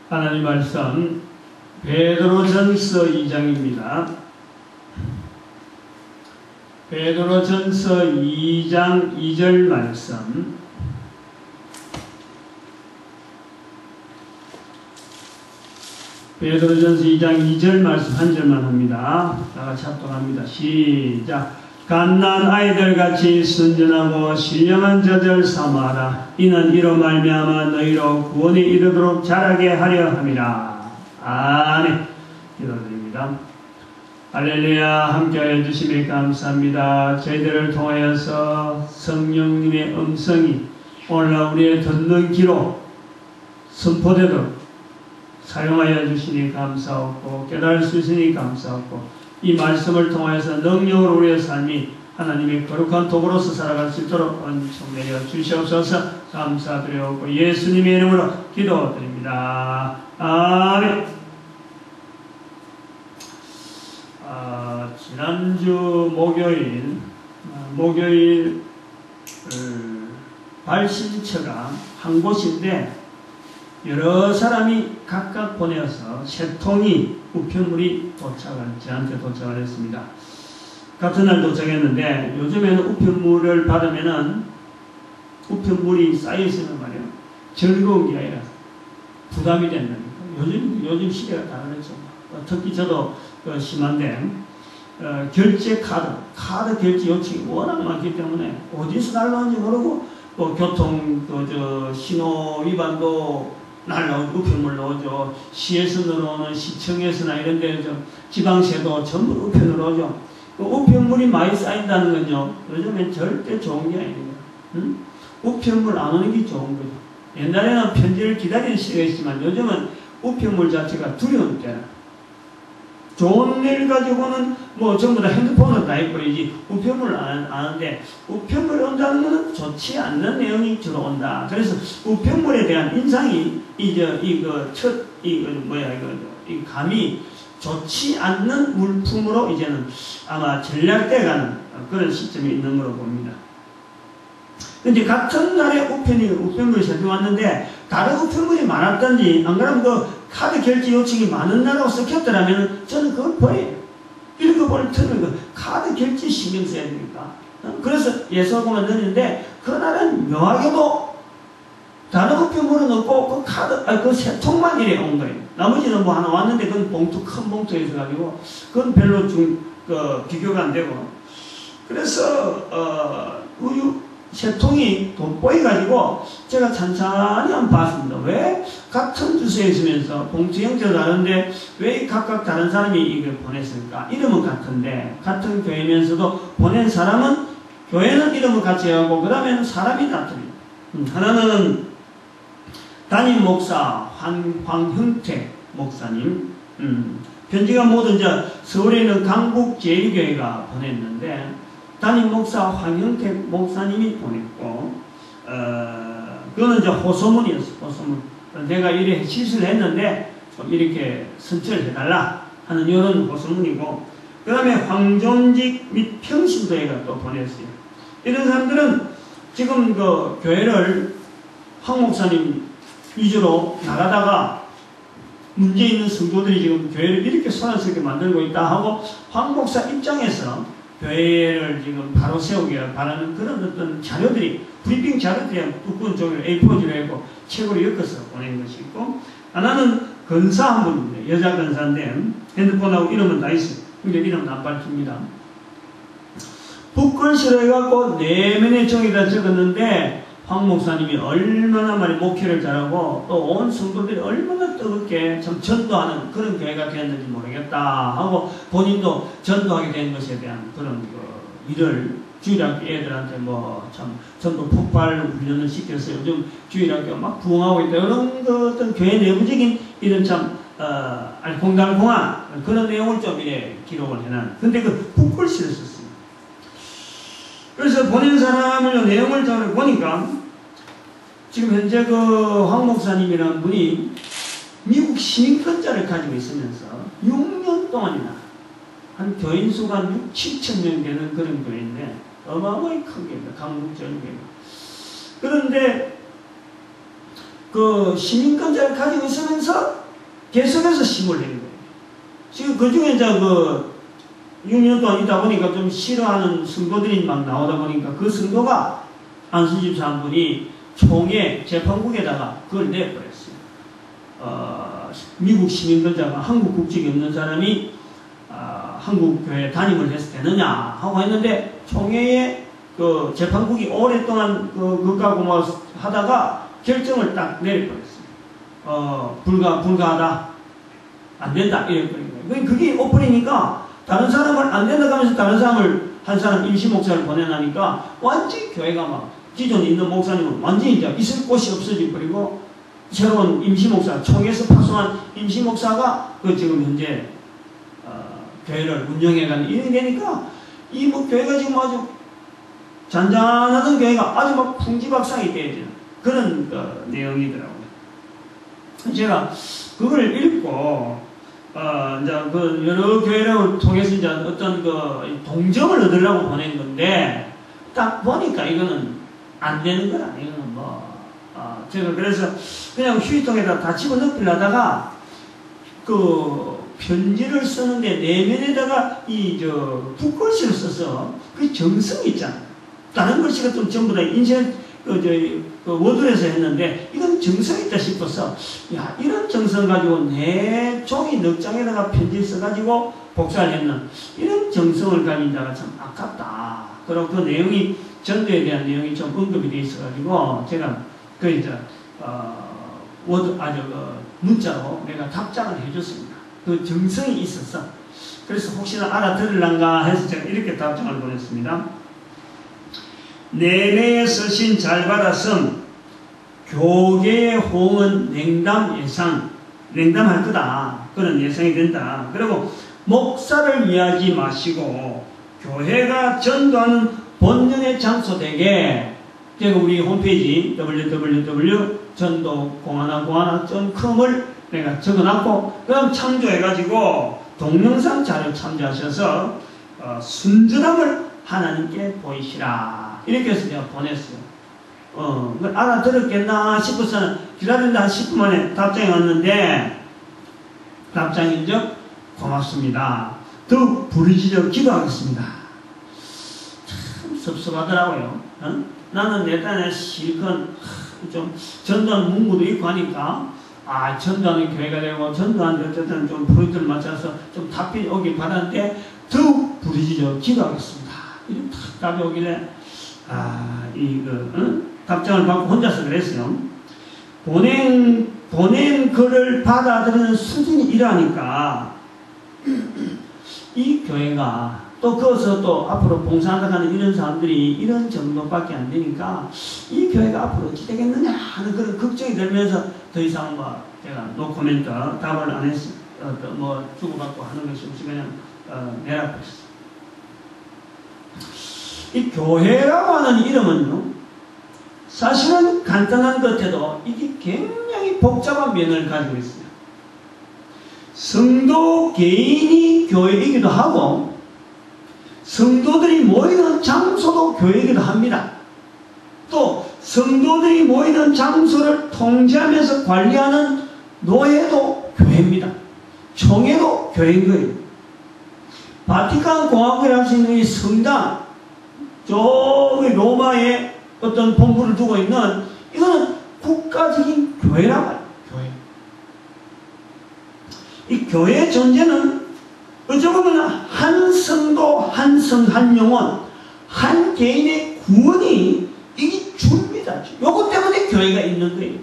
하나님 말씀 베드로전서 2장입니다. 베드로전서 2장 2절 말씀. 베드로전서 2장 2절 말씀 한 절만 합니다. 다같이 합독합니다. 시작. 갓난 아이들같이 순전하고 신령한 자들 삼아라. 이는 이로 말미암아 너희로 구원에 이르도록 자라게 하려 함이라. 아멘. 기도드립니다. 할렐루야. 함께하여 주심에 감사합니다. 저희들을 통하여서 성령님의 음성이 오늘날 우리의 듣는 귀로 선포되도록 사용하여 주시니 감사하고 깨달을 수 있으니 감사하고 이 말씀을 통하여서 능력으로 우리의 삶이 하나님의 거룩한 도구로서 살아갈 수 있도록 은총 내려 주시옵소서. 감사드리옵고 예수님의 이름으로 기도드립니다. 아멘. 지난주 목요일 발신처가 한 곳인데 여러 사람이 각각 보내어서 세 통이 우편물이 저한테 도착을 했습니다. 같은 날 도착했는데 요즘에는 우편물을 받으면은 우편물이 쌓여있으면 말이에요. 즐거운 게 아니라 부담이 된다니까. 요즘 시대가 다르죠. 특히 저도 심한데 결제 카드 결제 요청이 워낙 많기 때문에 어디서 날라오는지 모르고 교통 신호 위반도 날라오고 우편물 나오죠. 시에서 들어오는 시청에서나 이런 데 지방세도 전부 우편으로 오죠. 우편물이 많이 쌓인다는 건요 요즘엔 절대 좋은 게 아닙니다. 우편물 안 오는 게 좋은 거죠. 옛날에는 편지를 기다리는 시대가 있지만 요즘은 우편물 자체가 두려운 때라. 좋은 일 가지고는 전부 다 핸드폰으로 다 해버리지 우편물을 안 하는데 우편물이 온다는 것은 좋지 않는 내용이 주로 온다. 그래서 우편물에 대한 인상이 이 감이 좋지 않는 물품으로 이제는 아마 전락돼가는 그런 시점이 있는 걸로 봅니다. 근데 같은 날에 우편물이 살펴왔는데 다른 우편물이 많았던지 안 그러면 카드 결제 요청이 많은 날하고 섞였더라면 저는 그걸 버려요. 읽어볼 때는 카드 결제 신경 써야 됩니까? 그래서 예수하고만 넣었는데 그날은 묘하게도 다른 우편물은 없고 그 세 통만 이래 온 거예요. 나머지는 하나 왔는데 그건 큰 봉투에 있어가지고 그건 별로 비교가 안 되고 그래서 세 통이 돋보여가지고 제가 찬찬히 한번 봤습니다. 왜 같은 주소에 있으면서 봉투 형태도 다른데 왜 각각 다른 사람이 이걸 보냈을까? 이름은 같은데 같은 교회면서도 보낸 사람은 교회는 이름을 같이 하고 그 다음에는 사람이 다릅니다. 하나는 담임 목사 황형택 목사님 편지가 모두 서울에 있는 강북제일교회가 보냈는데 담임 목사 황형택 목사님이 보냈고 그거는 호소문이었어요. 호소문. 내가 이래 실수를 했는데 좀 이렇게 선처를 해달라 하는 이런 호소문이고 그 다음에 황존직 및 평신도회가 또 보냈어요. 이런 사람들은 지금 교회를 황 목사님 위주로 나가다가 문제 있는 성도들이 지금 교회를 이렇게 소란스럽게 만들고 있다 하고 황 목사 입장에서 교회를 지금 바로 세우기를 바라는 그런 어떤 자료들이 브리핑 자료들이 두꺼운 종이로 A4지로 했고 책으로 엮어서 보낸 것이 있고 하나는 건사 한 분입니다. 여자 건사인데 핸드폰하고 이름은 다 있어요. 근데 이름은 안 밝힙니다. 붓글씨로 해갖고 내면의 종이다 적었는데 황 목사님이 얼마나 많이 목회를 잘하고 또 온 성도들이 얼마나 뜨겁게 참 전도하는 그런 교회가 되었는지 모르겠다 하고 본인도 전도하게 된 것에 대한 그런 일을 주일학교 애들한테 참 전도 폭발 훈련을 시켜서 요즘 주일학교 막 부흥하고 있다 이런 어떤 교회 내부적인 이런 참 알콩달콩한 그런 내용을 좀 이래 기록을 해놔. 근데 붓글씨를 썼어요. 그래서 보낸 사람을 내용을 잘 보니까 지금 현재 황 목사님이라는 분이 미국 시민권자를 가지고 있으면서 6년 동안이나 한 교인 수가 6, 7천 명 되는 그런 교회인데 어마어마하게 큰 교회입니다. 강북제일교회. 그런데 그 시민권자를 가지고 있으면서 계속해서 심을 내는 거예요. 지금 그 중에 이제 6년 동안 있다 보니까 좀 싫어하는 성도들이 막 나오다 보니까 그 성도가 안수집사 한 분이 총회 재판국에다가 그걸 내버렸어요. 미국 시민권자가 한국 국적이 없는 사람이 한국 교회 담임을 해서 되느냐 하고 했는데 총회에 그 재판국이 오랫동안 그거하고 뭐 하다가 결정을 딱 내려버렸어요. 불가하다. 안 된다. 이랬거든요. 그게 오픈이니까 다른 사람을 안 된다 하면서 다른 사람을 한 사람 임시 목사를 보내나니까 완전히 교회가 막 기존에 있는 목사님은 완전히 이제 있을 곳이 없어져 버리고 새로운 임시 목사, 총에서 파송한 임시 목사가 지금 현재 교회를 운영해가는 일이 되니까 이 뭐 교회가 지금 아주 잔잔하던 교회가 아주 막 풍지박상이 되어지는 그런 내용이더라고요. 제가 그걸 읽고 이제 여러 교회를 통해서 이제 어떤 동정을 얻으려고 보낸 건데 딱 보니까 이거는 안 되는 거라. 이거는 제가 그래서 그냥 휴지통에다 다 집어넣으려다가 편지를 쓰는데 내면에다가 붓글씨를 써서 그 정성이 있잖아요. 다른 글씨가 좀 전부 다 인쇄 워드에서 했는데 이건 정성이 있다 싶어서 야 이런 정성 가지고 내 종이 넉 장에다가 편지를 써가지고 복사를 했는 이런 정성을 가진 자가 참 아깝다. 그리고 그 내용이 전도에 대한 내용이 좀 언급이 돼 있어가지고 제가 워드 문자로 내가 답장을 해줬습니다. 그 정성이 있어서 그래서 혹시나 알아들을란가 해서 제가 이렇게 답장을 보냈습니다. 내내에 서신 잘 받았음 교계의 호응은 냉담할 거다. 그런 예상이 된다. 그리고 목사를 위하지 마시고 교회가 전도하는 본연의 장소 되게 제가 우리 홈페이지 www.전도공하나공하나.com을 내가 적어놨고 그럼 참조해가지고 동영상 자료 참조하셔서 순전함을 하나님께 보이시라. 이렇게 해서 제가 보냈어요. 알아들었겠나 싶어서는 기다린다 한 10분 만에 답장이 왔는데 답장인즉 고맙습니다. 더욱 부르짖어 기도하겠습니다. 참 섭섭하더라고요. 나는 내 딴에 실컷 좀 전도하는 문구도 있고 하니까 전도하는 교회가 되고 전도하는 어쨌든 좀 포인트를 맞춰서 좀 답이 오길 바랐는데 더욱 부르짖어 기도하겠습니다. 이렇게 답이 오길래 답장을 받고 혼자서 그랬어요. 보낸 글을 받아들이는 수준이 이러하니까 이 교회가 또 거기서 또 앞으로 봉사하다 가는 이런 사람들이 이런 정도밖에 안 되니까 이 교회가 앞으로 어찌 되겠느냐 하는 그런 걱정이 들면서 더 이상 제가 노코멘트 답을 안 했어요. 주고받고 하는 것이 없이 그냥 내려버렸어요. 이 교회라고 하는 이름은요, 사실은 간단한 것 같아도 이게 굉장히 복잡한 면을 가지고 있어요. 성도 개인이 교회이기도 하고, 성도들이 모이는 장소도 교회이기도 합니다. 또, 성도들이 모이는 장소를 통제하면서 관리하는 노예도 교회입니다. 총회도 교회인 거예요. 바티칸 공화국에 할 수 있는 이 성당, 저기 로마에 어떤 본부를 두고 있는 이거는 국가적인 교회라고 해요. 교회. 이 교회의 존재는 어찌 보면 한 성도, 한 성, 한 영혼, 한 개인의 구원이 이게 주입니다. 요것 때문에 교회가 있는 거예요.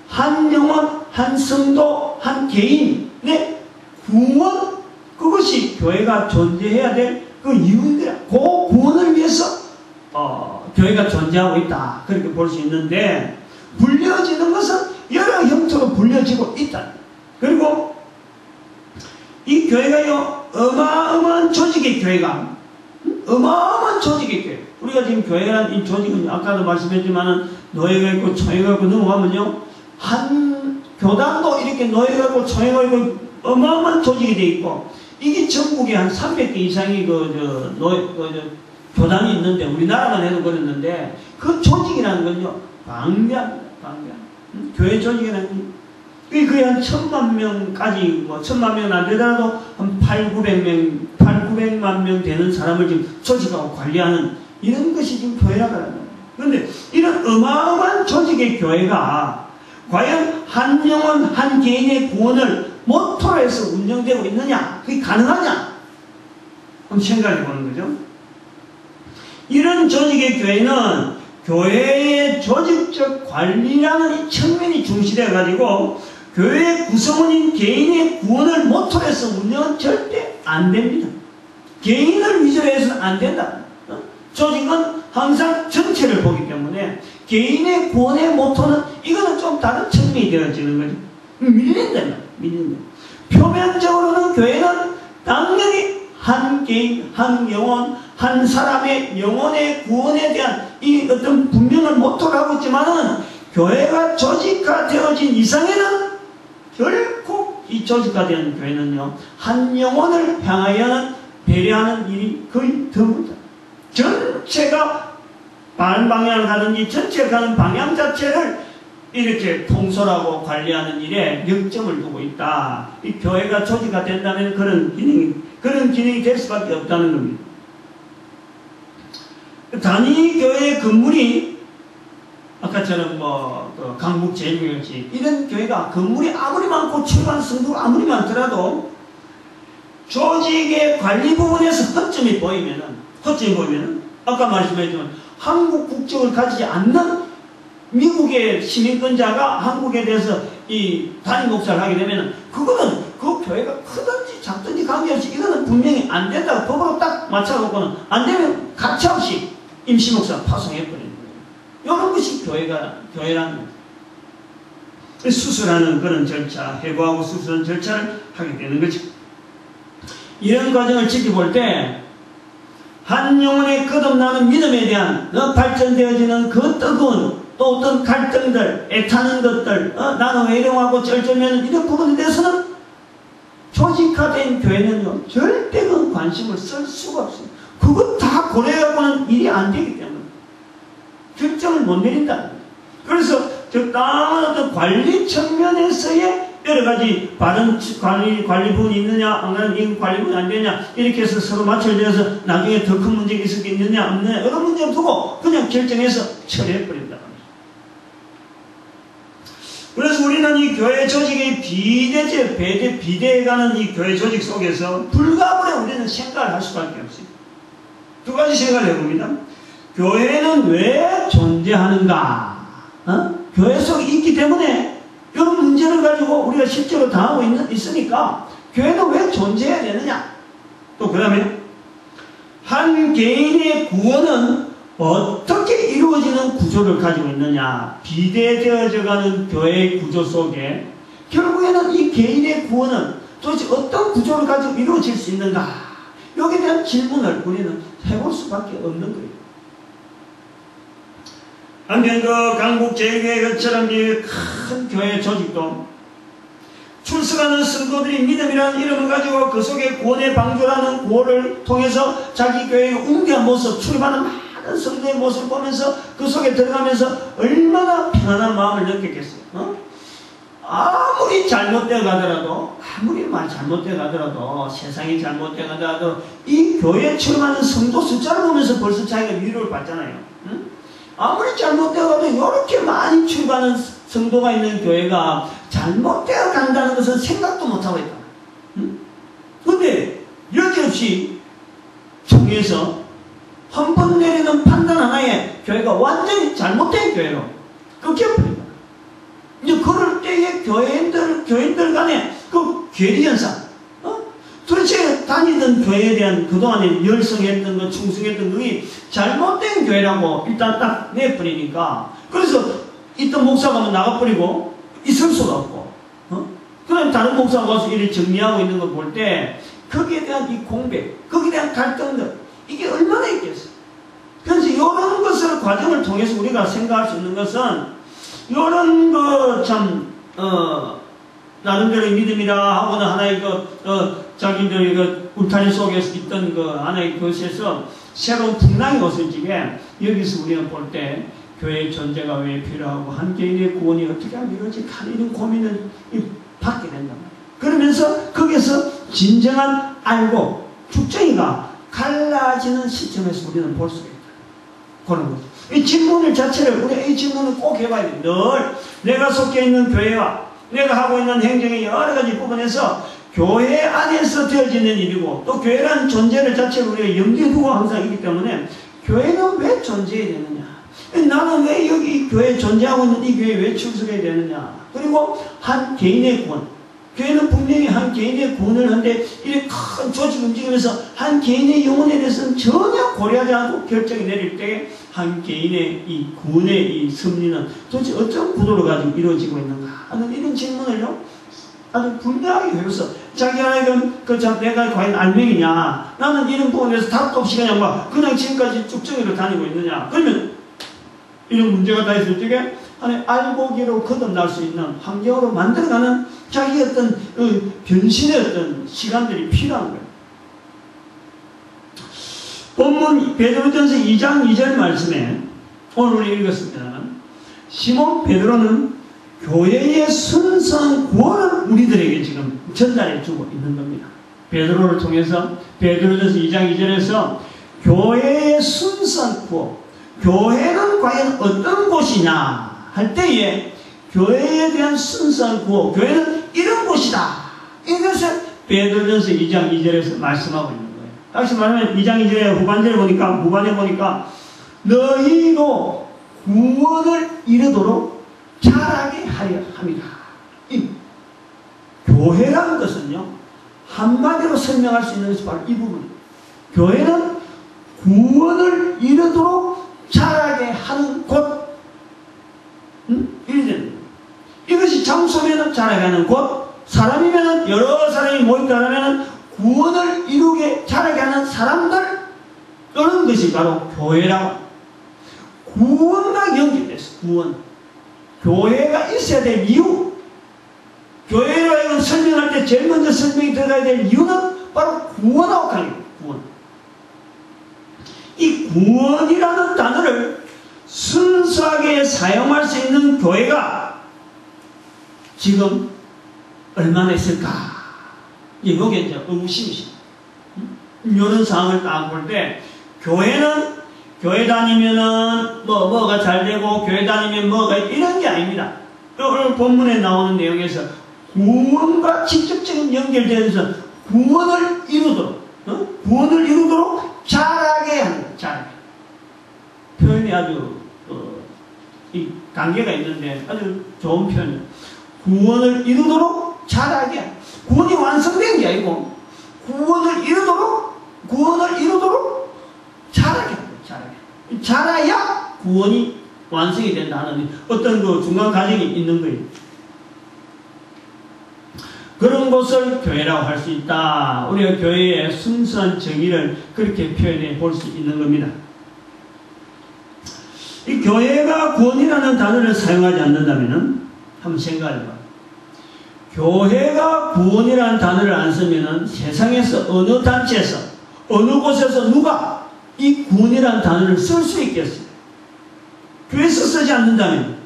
한 영혼, 한 성도, 한 개인의 구원, 그것이 교회가 존재해야 될 그 이유인데, 그 구원을 위해서 교회가 존재하고 있다. 그렇게 볼 수 있는데, 불려지는 것은 여러 형태로 불려지고 있다. 그리고 이 교회가요, 어마어마한 조직의 교회가, 어마어마한 조직의 교회. 우리가 지금 교회라는 이 조직은 아까도 말씀했지만은 노예가 있고 총회가 있고 넘어가면요, 한 교단도 이렇게 노예가 있고 총회가 있고 어마어마한 조직이 돼 있고, 이게 전국에 한 300개 이상의 교단이 있는데, 우리나라만 해도 그랬는데, 그 조직이라는 건요, 방대합니다. 방대합니다. 교회 조직이라는 게 거의 한 1000만 명까지, 뭐 1000만 명은 안 되더라도 한 8,900만 명 되는 사람을 지금 조직하고 관리하는 이런 것이 지금 교회라고 하는 거예요. 그런데 이런 어마어마한 조직의 교회가 과연 한 영혼, 한 개인의 구원을 모토로 해서 운영되고 있느냐? 그게 가능하냐? 한번 생각해 보는 거죠. 이런 조직의 교회는 교회의 조직적 관리라는 이 측면이 중시되어 가지고 교회의 구성원인 개인의 구원을 모토로 해서 운영은 절대 안 됩니다. 개인을 위주로 해서는 안 된다. 조직은 항상 전체를 보기 때문에 개인의 구원의 모토는 이거는 좀 다른 측면이 되어지는 거죠. 밀린다. 표면적으로는 교회는 당연히 한 개인, 한 영혼, 한 사람의 영혼의 구원에 대한 이 어떤 분명한 모토를 하고 있지만은 교회가 조직화되어진 이상에는 결코 이 조직화된 교회는요, 한 영혼을 향하여는 배려하는 일이 거의 드물다. 전체가 다른 방향을 가든지 전체가 가는 방향 자체를 이렇게 통솔하고 관리하는 일에 역점을 두고 있다. 이 교회가 조직화 된다면 그런 기능이 될 수밖에 없다는 겁니다. 단위 교회의 건물이 아까처럼 그 강북 제일교회같이 이런 교회가 건물이 아무리 많고 출판 성도가 아무리 많더라도 조직의 관리 부분에서 허점이 보이면은 아까 말씀했지만 한국 국적을 가지지 않는 미국의 시민권자가 한국에 대해서 이 단임 목사를 하게 되면 그거는 그 교회가 크든지 작든지 관계없이 이거는 분명히 안 된다고 법으로 딱 맞춰놓고는 안 되면 가차없이 임시 목사 파송해버리는 거예요. 이런 것이 교회라는 거예요. 수술하는 그런 절차, 해부하고 수술하는 절차를 하게 되는 거죠. 이런 과정을 지켜볼 때 한 영혼의 거듭나는 믿음에 대한 발전되어지는 그 뜨거운 또 어떤 갈등들, 애타는 것들, 나는 왜 이러고 쩔쩔매는 이런 부분에 대해서는 조직화된 교회는요, 절대 그 관심을 쓸 수가 없어요. 그것 다 고려해갖고는 일이 안 되기 때문에 결정을 못 내린다. 그래서 적당한 어떤 관리 측면에서의 여러 가지 바른 관리 부분이 있느냐, 안 그러면 이 관리 부분이 안 되냐, 이렇게 해서 서로 맞춰져서 나중에 더 큰 문제가 있을 게 있느냐, 없느냐, 이런 문제를 두고 그냥 결정해서 처리해버린다. 그래서 우리는 이 교회 조직의 비대해가는 이 교회 조직 속에서 불가분에 우리는 생각을 할 수밖에 없어요. 두 가지 생각을 해봅니다. 교회는 왜 존재하는가? 교회 속에 있기 때문에 이런 문제를 가지고 우리가 실제로 당하고 있으니까 교회는 왜 존재해야 되느냐? 또 그 다음에 한 개인의 구원은 어떻게 이루어지는 구조를 가지고 있느냐? 비대되어져가는 교회의 구조 속에 결국에는 이 개인의 구원은 도대체 어떤 구조를 가지고 이루어질 수 있는가? 여기에 대한 질문을 우리는 해볼 수밖에 없는 거예요. 한편 그 강북 제일교회처럼 큰 교회 조직도 출석하는 성도들이 믿음이라는 이름을 가지고 그 속에 구원의 방주라는 구호를 통해서 자기 교회의 웅대한 모습, 출입하는 많은 성도의 모습을 보면서 그 속에 들어가면서 얼마나 편안한 마음을 느꼈겠어요. 아무리 잘못되어 가더라도, 세상이 잘못되어 가더라도 이 교회에 출입하는 성도 숫자를 보면서 벌써 자기가 위로를 받잖아요. 아무리 잘못되어 가도 이렇게 많이 출입하는 성도가 있는 교회가 잘못되어 간다는 것은 생각도 못하고 있다. 그런데 여지없이 통해서 한 번 내리는 판단 하나에 교회가 완전히 잘못된 교회로 끊겨버립니다. 이제 그럴 때에 교인들 간에 그 괴리현상, 도대체 다니던 교회에 대한 그동안에 열성했던 것, 충성했던 것이 잘못된 교회라고 일단 딱 내버리니까, 그래서 있던 목사가 나가버리고 있을 수가 없고, 그럼 다른 목사가 와서 이를 정리하고 있는 걸 볼 때 거기에 대한 이 공백, 거기에 대한 갈등들, 이게 얼마나 있겠어요. 그래서 이런 것을 과정을 통해서 우리가 생각할 수 있는 것은 이런 나름대로의 믿음이라 하고는 하나의 자기들의 울타리 속에서 있던 하나의 것에서 새로운 풍랑이 왔을 적에 여기서 우리가 볼 때 교회의 존재가 왜 필요하고 한 개인의 구원이 어떻게 하면 이루어질까 이런 고민을 받게 된단 말이에요. 그러면서 거기서 진정한 알고 축적이가 갈라지는 시점에서 우리는 볼 수가 있다. 그런 거죠. 이 질문을 자체를 우리가 이 질문을 꼭 해봐야 돼. 늘 내가 속해 있는 교회와 내가 하고 있는 행정의 여러 가지 부분에서 교회 안에서 되어지는 일이고 또 교회라는 존재를 자체를 우리가 염두에 두고 항상 있기 때문에 교회는 왜 존재해야 되느냐? 나는 왜 여기 교회에 존재하고 있는 이 교회에 왜 출석해야 되느냐? 그리고 한 개인의 구원. 교회는 분명히 한 개인의 구원을 하는데 이렇게 큰 조직 움직이면서 한 개인의 영혼에 대해서는 전혀 고려하지 않고 결정이 내릴 때 한 개인의 이 구원의 이 승리는 도대체 어떤 구도를 가지고 이루어지고 있는가 하는 이런 질문을요 아주 분명하게 해서 자기 하나님 내가 과연 알맹이냐 나는 이런 부분에서 답도 없이 그냥 지금까지 쭉 정의를 다니고 있느냐 그러면 이런 문제가 다 있을 적에 알고기로 거듭날 수 있는 환경으로 만들어가는 자기 어떤 변신의 어떤 시간들이 필요한 거예요. 본문 베드로전서 2장 2절 말씀에 오늘 우리 읽었습니다만 시몬 베드로는 교회의 순수한 구원을 우리들에게 지금 전달해 주고 있는 겁니다. 베드로를 통해서 베드로전서 2장 2절에서 교회의 순수한 구원 교회는 과연 어떤 곳이냐 할 때에 교회에 대한 순수한 구호, 교회는 이런 곳이다. 이것을 베드로전서 2장 2절에서 말씀하고 있는 거예요. 다시 말하면 2장 2절에 후반에 보니까 너희도 구원을 이루도록 자라게 하려 합니다. 이 교회라는 것은요 한마디로 설명할 수 있는 것이 바로 이 부분입니다. 교회는 구원을 이루도록 자라게 하는 곳. 이것이 장소면은 자라게 하는 곳, 사람이면은 여러 사람이 모였다면 구원을 이루게 자라게 하는 사람들, 이런 것이 바로 교회라고. 구원과 연결됐어, 구원. 교회가 있어야 될 이유, 교회라고 설명할 때 제일 먼저 설명이 들어가야 될 이유는 바로 구원하고 관계돼요, 구원. 이 구원이라는 단어를 순수하게 사용할 수 있는 교회가 지금 얼마나 있을까? 이게 이제 의구심이죠. 이런 상황을 딱 볼 때, 교회는, 교회 다니면은 뭐가 잘 되고, 교회 다니면 뭐가, 이런 게 아닙니다. 오늘 본문에 나오는 내용에서 구원과 직접적인 연결되면서 구원을 이루도록 자라게 합니다. 자라게. 표현이 아주, 이 관계가 있는데 아주 좋은 표현이에요. 구원을 이루도록 자라게. 구원이 완성된 게 아니고 구원을 이루도록 자라게 합니다. 자라게. 자라야 구원이 완성이 된다는 어떤 그 중간 과정이 있는 거예요. 그런 것을 교회라고 할 수 있다. 우리가 교회의 순수한 정의를 그렇게 표현해 볼 수 있는 겁니다. 이 교회가 구원이라는 단어를 사용하지 않는다면 한번 생각해봐요. 교회가 구원이라는 단어를 안 쓰면은 세상에서 어느 단체에서 어느 곳에서 누가 이 구원이라는 단어를 쓸 수 있겠어요? 교회에서 쓰지 않는다면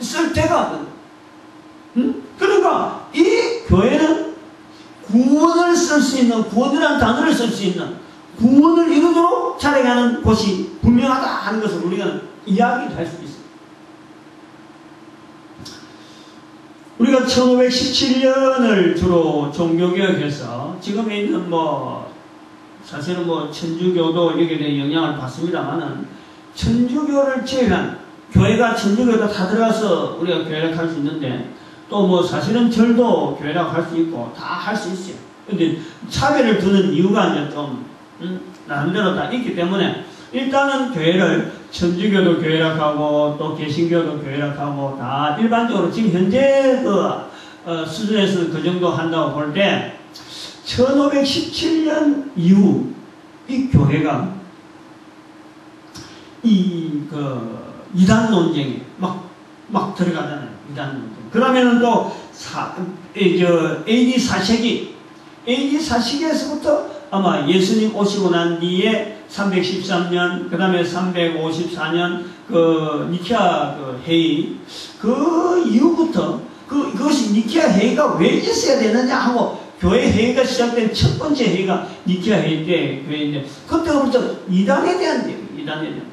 쓸 데가 없는 거예요. 그러니까 이 교회는 구원을 쓸 수 있는, 구원이라는 단어를 쓸 수 있는, 구원을 이루도록 자라가는 곳이 분명하다 하는 것을 우리가 이야기를 할 수 있습니다. 우리가 1517년을 주로 종교개혁해서 지금에 있는 사실은 천주교도 여기에 대해 영향을 받습니다만은 천주교를 제외한 교회가 천주교도 다 들어가서 우리가 교회라고 할 수 있는데 또 사실은 절도 교회라고 할 수 있고 다 할 수 있어요. 근데 차별을 두는 이유가 이제 좀 나름대로 다 있기 때문에 일단은 교회를 천주교도 교회라고 하고 또 개신교도 교회라고 하고 다 일반적으로 지금 현재 수준에서는 그 정도 한다고 볼 때 1517년 이후 이 교회가 이단 논쟁에 막 들어가잖아요. 이단 논쟁. 그러면은 또 AD 4세기에서부터 아마 예수님 오시고 난 뒤에 313년, 그 다음에 354년 그 니케아 그 회의, 그 이후부터 그것이 니케아 회의가 왜 있어야 되느냐 하고 교회 회의가 시작된 첫 번째 회의가 니케아 회의 때 교회인데, 그때부터 이단에 대한 얘기예요. 이단에 대한.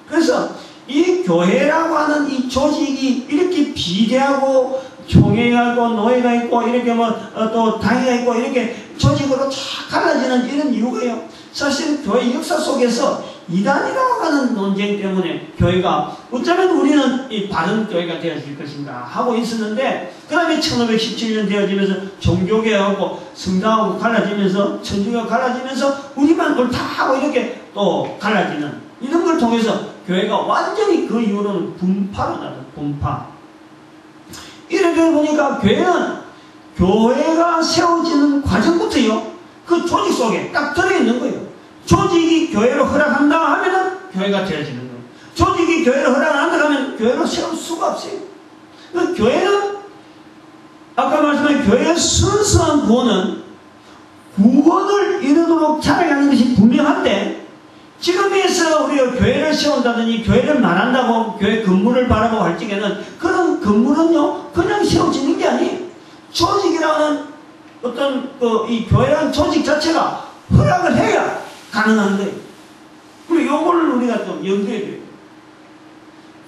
그래서 이 교회라고 하는 이 조직이 이렇게 비대하고 총회가 있고 노예가 있고 이렇게 또 당회가 있고 이렇게 조직으로 쫙 갈라지는 이런 이유가요, 사실 교회 역사 속에서 이단이라고 하는 논쟁 때문에 교회가 어쩌면 우리는 이 바른 교회가 되어질 것인가 하고 있었는데, 그 다음에 1517년 되어지면서 종교개혁하고 성당하고 갈라지면서 천주교가 갈라지면서 우리만 옳다 하고 이렇게 또 갈라지는 이런 걸 통해서 교회가 완전히 그 이후로는 분파로 나는 분파. 이렇게 보니까 교회가 세워지는 과정부터요, 그 조직 속에 딱 들어있는 거예요. 조직이 교회로 허락한다 하면은 교회가 되어지는 거예요. 조직이 교회로 허락 안 한다 하면 교회로 세울 수가 없어요. 그 교회는, 아까 말씀한 교회의 순수한 구원을 이루도록 자라가는 것이 분명한데, 지금에서 우리가 교회를 세운다든지 교회를 말한다고 교회 건물을 바라보고 할 적에는 그런 건물은요 그냥 세워지는 게 아니에요. 조직이라는 어떤 이 교회라는 조직 자체가 허락을 해야 가능한 거예요. 그리고 요거를 우리가 좀 염두에 둬야 돼요.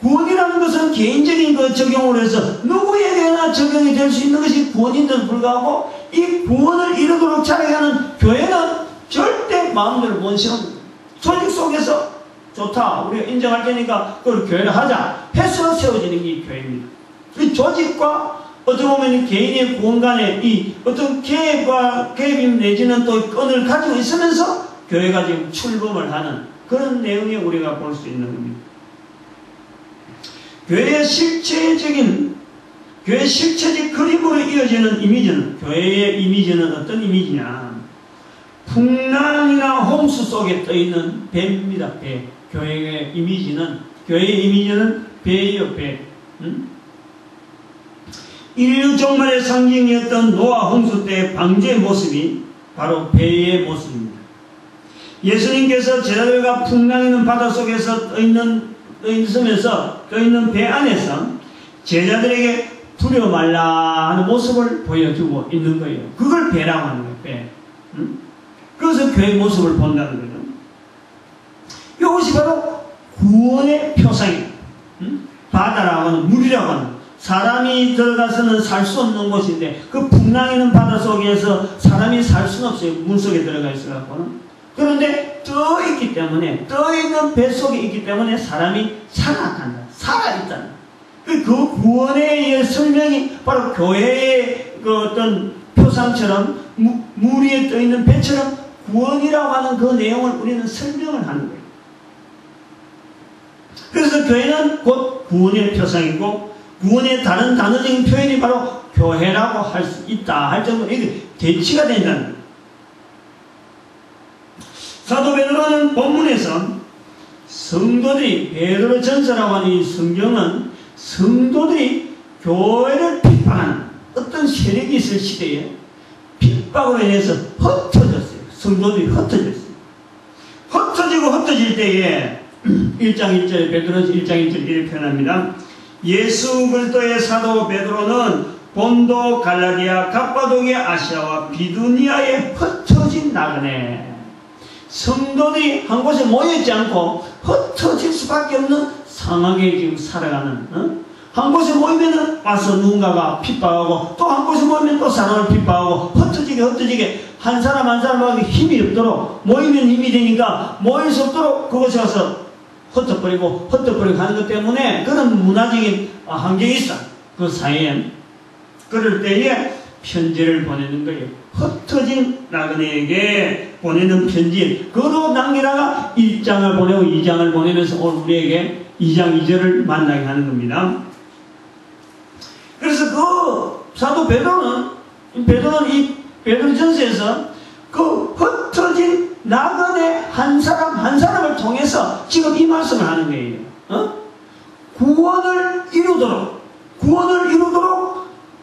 구원이라는 것은 개인적인 그 적용으로 해서 누구에게나 적용이 될 수 있는 것이 구원인데도 불구하고, 이 구원을 이루도록 자라가는 교회는 절대 마음대로 못 세웁니다. 조직 속에서 좋다, 우리가 인정할 테니까 그걸 교회를 하자 해서 세워지는 게 교회입니다. 이 조직과 어떻게 보면 개인의 구원 간의 이 어떤 계획이 내지는 또 끈을 가지고 있으면서 교회가 지금 출범을 하는 그런 내용이 우리가 볼 수 있는 겁니다. 교회의 실체적 그림으로 이어지는 이미지는, 교회의 이미지는 어떤 이미지냐, 풍랑이나 홍수 속에 떠있는 배입니다. 배. 교회의 이미지는 배예요. 배. 인류 종말의 상징이었던 노아 홍수 때의 방주의 모습이 바로 배의 모습입니다. 예수님께서 제자들과 풍랑 있는 바다 속에서 떠있으면서 떠있는 배 안에서 제자들에게 두려워 말라 하는 모습을 보여주고 있는 거예요. 그걸 배라고 하는 거예요. 배. 그래서 교회의 모습을 본다는 거죠. 이것이 바로 구원의 표상입니다. 바다라고 하는, 물이라고 하는, 사람이 들어가서는 살 수 없는 곳인데 그 풍랑 있는 바다 속에서 사람이 살 수는 없어요. 물 속에 들어가 있어갖고는. 그런데 떠있기 때문에, 떠있는 배 속에 있기 때문에 사람이 살아간다, 살아있다. 그 구원의 설명이 바로 교회의 그 어떤 표상처럼, 물 위에 떠있는 배처럼 구원이라고 하는 그 내용을 우리는 설명을 하는 거예요. 그래서 교회는 곧 구원의 표상이고, 구원의 다른 단어적인 표현이 바로 교회라고 할 수 있다 할 정도로 이게 대치가 된다는 거예요. 사도 베드로는 본문에서 성도들이, 베드로 전서라고 하는 이 성경은 성도들이 교회를 핍박하는 어떤 세력이 있을 시대에 핍박으로 인해서 흩어졌어요. 성도들이 흩어졌어요. 흩어질 때에 1장 1절, 베드로전서 1장 1절 이렇게 표현합니다. 예수 그리스도의 사도 베드로는 본도, 갈라디아, 갑바도기아, 아시아와 비두니아에 흩어진 나그네. 성도들이 한 곳에 모여있지 않고 흩어질 수밖에 없는 상황에 지금 살아가는, 한 곳에 모이면은 와서 누군가가 핍박하고, 또 한 곳에 모이면 또 사람을 핍박하고, 흩어지게 한 사람 한 사람에게 힘이 없도록, 모이면 힘이 되니까 모일 수 없도록 그곳에 와서 흩어버리고 하는 것 때문에 그런 문화적인 환경이 있어. 그 사이에. 그럴 때에 편지를 보내는 거예요. 흩어진 나그네에게 보내는 편지. 그로 남기다가 1장을 보내고 2장을 보내면서 오늘 우리에게 2장 2절을 만나게 하는 겁니다. 그래서 그 사도 베드로는 이 베드로전서에서 그 흩어진 나그네 한 사람을 통해서 지금 이 말씀을 하는 거예요. 구원을 이루도록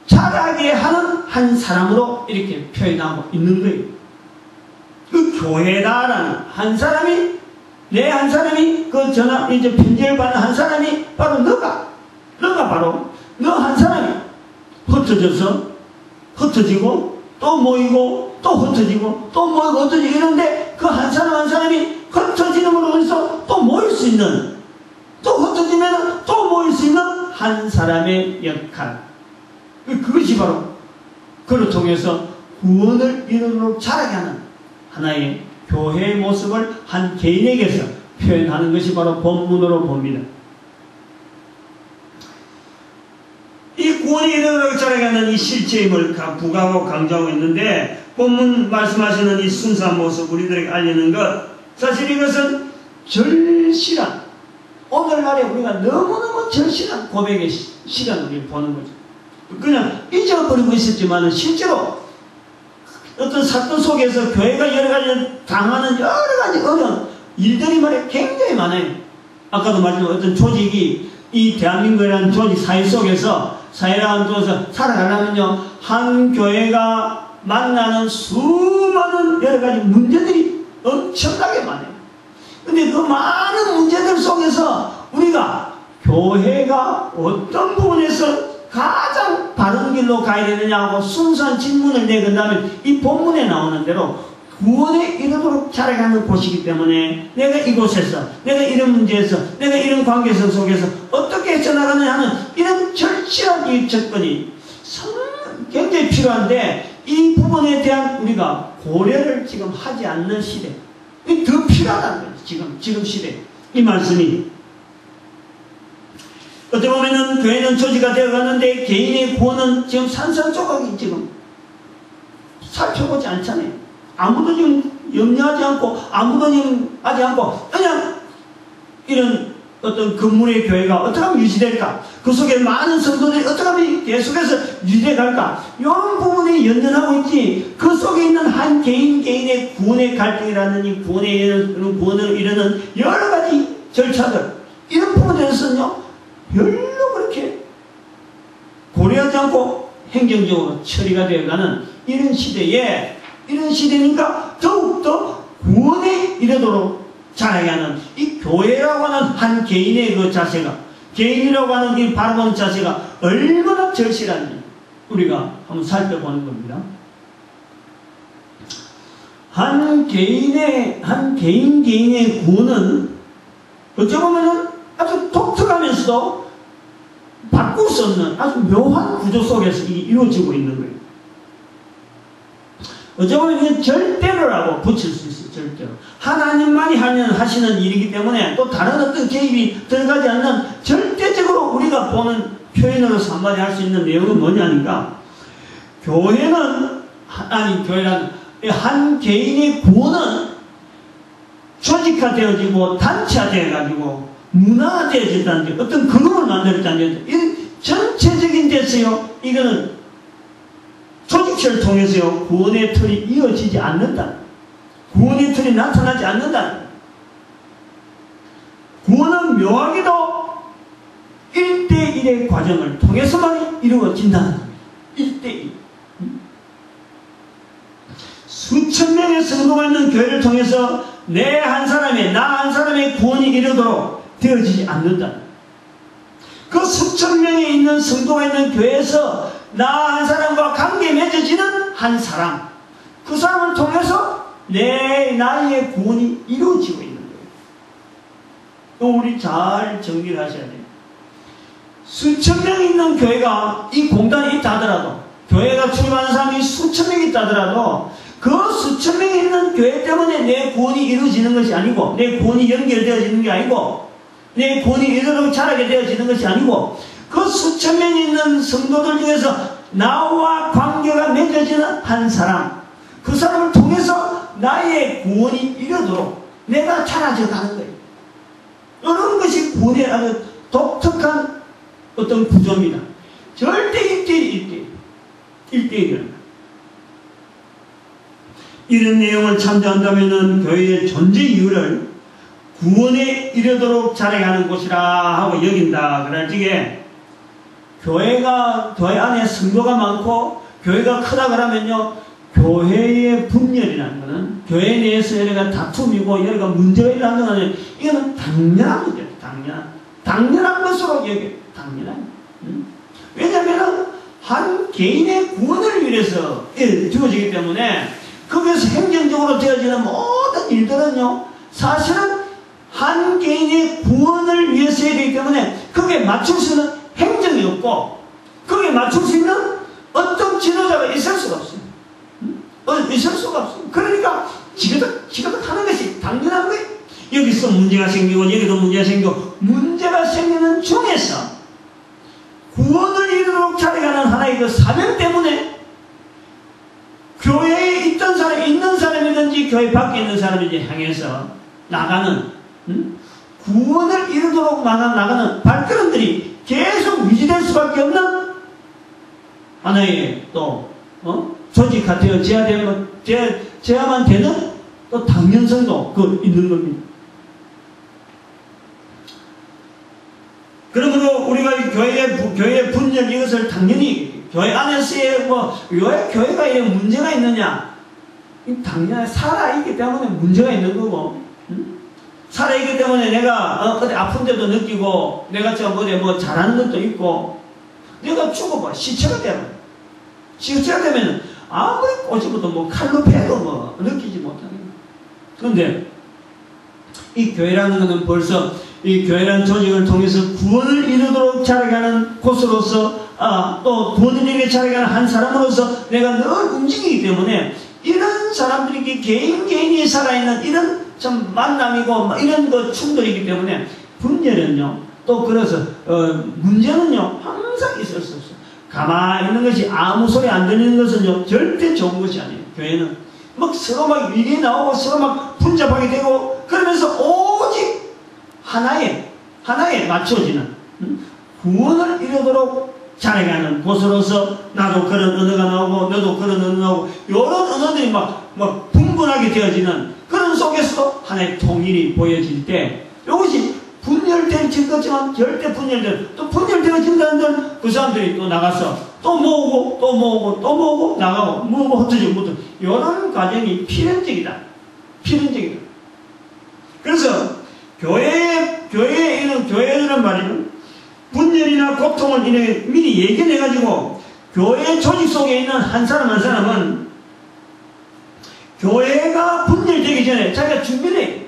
자라게 하는 한 사람으로 이렇게 표현하고 있는 거예요. 그 교회다라는 한 사람이, 내 한 사람이, 그 전화, 이제 편지를 받는 한 사람이 바로 너가 바로, 너 한 사람이 흩어지고, 또 모이고, 또 흩어지고, 또 모이고, 흩어지고, 이런데 그 한 사람 한 사람이 흩어지는으로 해서 또 모일 수 있는, 또 흩어지면 또 모일 수 있는 한 사람의 역할. 그것이 바로 그를 통해서 구원을 이루도록 자라게 하는 하나의 교회의 모습을 한 개인에게서 표현하는 것이 바로 본문으로 봅니다. 이 구원이 이루도록 자라게 하는 이 실체임을 부각하고 강조하고 있는데, 본문 말씀하시는 이 순수한 모습 우리들에게 알리는 것, 사실 이것은 절실한, 오늘날에 우리가 너무너무 절실한 고백의 시간을 우리 보는 거죠. 그냥 잊어버리고 있었지만 실제로 어떤 사건 속에서 교회가 여러 가지 당하는 여러 가지 어려운 일들이 말이야 굉장히 많아요. 아까도 말했지만 어떤 조직이 이 대한민국이라는 조직 사회 속에서 사회라는 곳에서 살아가려면요, 한 교회가 만나는 수많은 여러 가지 문제들이 엄청나게 많아요. 근데 그 많은 문제들 속에서 우리가 교회가 어떤 부분에서 가장 바른 길로 가야 되느냐 하고 순수한 질문을 내건다면 이 본문에 나오는 대로 구원에 이르도록 자라가는 곳이기 때문에 내가 이곳에서, 내가 이런 문제에서, 내가 이런 관계성 속에서 어떻게 헤쳐나가느냐 하는 이런 절실한 이 접근이 굉장히 필요한데, 이 부분에 대한 우리가 고려를 지금 하지 않는 시대, 더 필요하다는 거예요. 지금 시대. 이 말씀이. 어떻게 보면은 교회는 조직화 되어가는데 개인의 구원은 지금 산산조각이 지금 살펴보지 않잖아요. 아무도 지금 염려하지 않고, 아무도 지금 하지 않고, 그냥 이런 어떤 건물의 교회가 어떻게 하면 유지될까? 그 속에 많은 성도들이 어떻게 하면 계속해서 유지돼 갈까? 이런 부분에 연연하고 있지, 그 속에 있는 한 개인의 구원의 갈등이라는 이 구원을 이루는 여러 가지 절차들, 이런 부분에 대해서는요, 별로 그렇게 고려하지 않고 행정적으로 처리가 되어가는 이런 시대에, 이런 시대니까 더욱더 구원에 이르도록 자라게 하는 이 교회라고 하는 한 개인의 그 자세가, 개인이라고 하는 이 바라보는 자세가 얼마나 절실한지 우리가 한번 살펴보는 겁니다. 한 개인의 구원은 어쩌보면은 아주 독특하면서도 바꿀 수 없는 아주 묘한 구조 속에서 이루어지고 있는 거예요. 어쩌면 이게 절대로라고 붙일 수 있어요. 절대로. 하나님만이 하시는 일이기 때문에 또 다른 어떤 개입이 들어가지 않는 절대적으로 우리가 보는 표현으로서 한마디 할 수 있는 내용은 뭐냐니까, 교회는, 교회란 한 개인의 구원은 조직화되어지고 단체화되어가지고 문화되어진다는 게, 어떤 그룹을 만들었다는 게, 이 전체적인 데서요, 이거는 조직체를 통해서요, 구원의 틀이 이어지지 않는다. 구원의 틀이 나타나지 않는다. 구원은 묘하게도 1대1의 과정을 통해서만 이루어진다는 겁니다. 1대1. 수천 명의 성도가 있는 교회를 통해서 내 한 사람의, 나 한 사람의 구원이 이루도록 되어지지 않는다. 그 수천 명이 있는 성도가 있는 교회에서 나 한 사람과 관계 맺어지는 한 사람, 그 사람을 통해서 나의 구원이 이루어지고 있는 거예요. 또 우리 잘 정리를 하셔야 돼요. 수천 명이 있는 교회가, 이 공단이 있다 하더라도, 교회가 출입하는 사람이 수천 명이 있다 하더라도, 그 수천 명이 있는 교회 때문에 내 구원이 이루어지는 것이 아니고, 내 구원이 연결되어지는 게 아니고, 내 구원이 이르도록 자라게 되어지는 것이 아니고, 그 수천 명이 있는 성도들 중에서 나와 관계가 맺어지는 한 사람, 그 사람을 통해서 나의 구원이 이르도록 내가 자라져 가는 거예요. 이런 것이 구원의 아주 독특한 어떤 구조입니다. 절대 1대1입니다. 이런 내용을 참조한다면 교회의 존재 이유를 구원에 이르도록 자라가는 곳이라 하고 여긴다. 그럴 적에 교회 안에 성도가 많고 교회가 크다 그러면요, 교회의 분열이라는 것은 교회 내에서 여러가 다툼이고 여러가 문제가 일어나는 것은 이거는 당연한 문제예요. 당연한 것으로 여겨요. 당연한. 왜냐하면 한 개인의 구원을 위해서 주어지기 때문에 거기서 행정적으로 되어지는 모든 일들은요, 사실은 한 개인의 구원을 위해서 해야 되기 때문에 거기에 맞출 수 있는 행정이 없고 거기에 맞출 수 있는 어떤 지도자가 있을 수가 없어요. 있을 수가 없어요. 그러니까 지그덕 하는 것이 당연한 거예요. 여기서 문제가 생기고 여기도 문제가 생기고 문제가 생기는 중에서 구원을 이루도록 자라가는 하나의 그 사명 때문에 교회에 있는 사람이든지 교회 밖에 있는 사람이든지 향해서 나가는 구원을 이루도록 나가는 발걸음들이 계속 유지될 수밖에 없는 하나의 또 조직화 되어야만 되는 또 당연성도 있는 겁니다. 그러므로 우리가 교회의 분열 이것을 당연히 교회 안에서의 왜 교회가 이런 문제가 있느냐? 당연히 살아있기 때문에 문제가 있는 거고, 살아있기 때문에 내가 어디 아픈 데도 느끼고 내가 좀 어디 잘하는 것도 있고, 내가 죽어봐 시체가 되면 아무리 꼬집어도 칼로 패도 느끼지 못하는 거예요. 그런데 이 교회라는 것은 벌써 이 교회라는 조직을 통해서 구원을 이루도록 자라가는 곳으로서 또 구원을 이루게 자라가는 한 사람으로서 내가 늘 움직이기 때문에 이런 사람들이 개인이 살아있는 이런 좀 만남이고 이런 충돌이기 때문에 분열은요, 또 그래서 문제는요 항상 있을 수 없어요. 가만히 있는 것이 아무 소리 안 들리는 것은요 절대 좋은 것이 아니에요. 교회는 서로 일이 나오고 서로 분잡하게 되고 그러면서 오직 하나에 맞춰지는 구원을 이루도록 자라가는 곳으로서 나도 그런 언어가 나오고 너도 그런 언어 나오고 이런 언어들이 분분하게 되어지는 그런 속에서 하나의 통일이 보여질 때 이것이 분열되어질 거지만 절대 또 분열되어진다는 그 사람들이 또 나가서 또 모으고 나가고 흩어지고 이런 과정이 필연적이다. 그래서 교회에는 말이죠. 분열이나 고통을 미리 예견해가지고 교회 조직 속에 있는 한 사람은 교회가 분열되기 전에 자기가 준비해.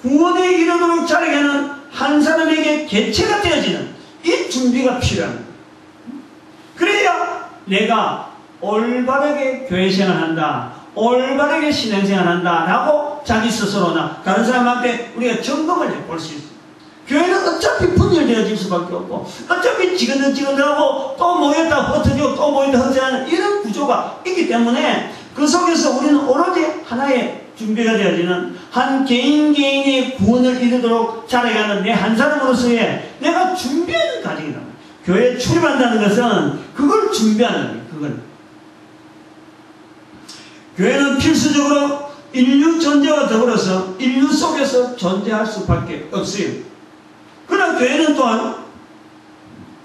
구원에 이르도록 자라게 하는 한 사람에게 개체가 되어지는 이 준비가 필요합니다. 그래야 내가 올바르게 교회 생활한다, 올바르게 신앙생활한다 라고 자기 스스로나 다른 사람한테 우리가 점검을 해볼 수 있어요. 교회는 어차피 분열되어질 수밖에 없고 어차피 지근들하고 또 모였다 흩어지고 또 모였다 흩어지는 이런 구조가 있기 때문에 그 속에서 우리는 오로지 하나의 준비가 되어지는 한 개인의 구원을 이루도록 자라가는 내 한 사람으로서의 내가 준비하는 과정이다. 교회에 출입한다는 것은 그걸 준비하는 거예요. 그걸. 교회는 필수적으로 인류 존재와 더불어서 인류 속에서 존재할 수밖에 없어요. 그러나 교회는 또한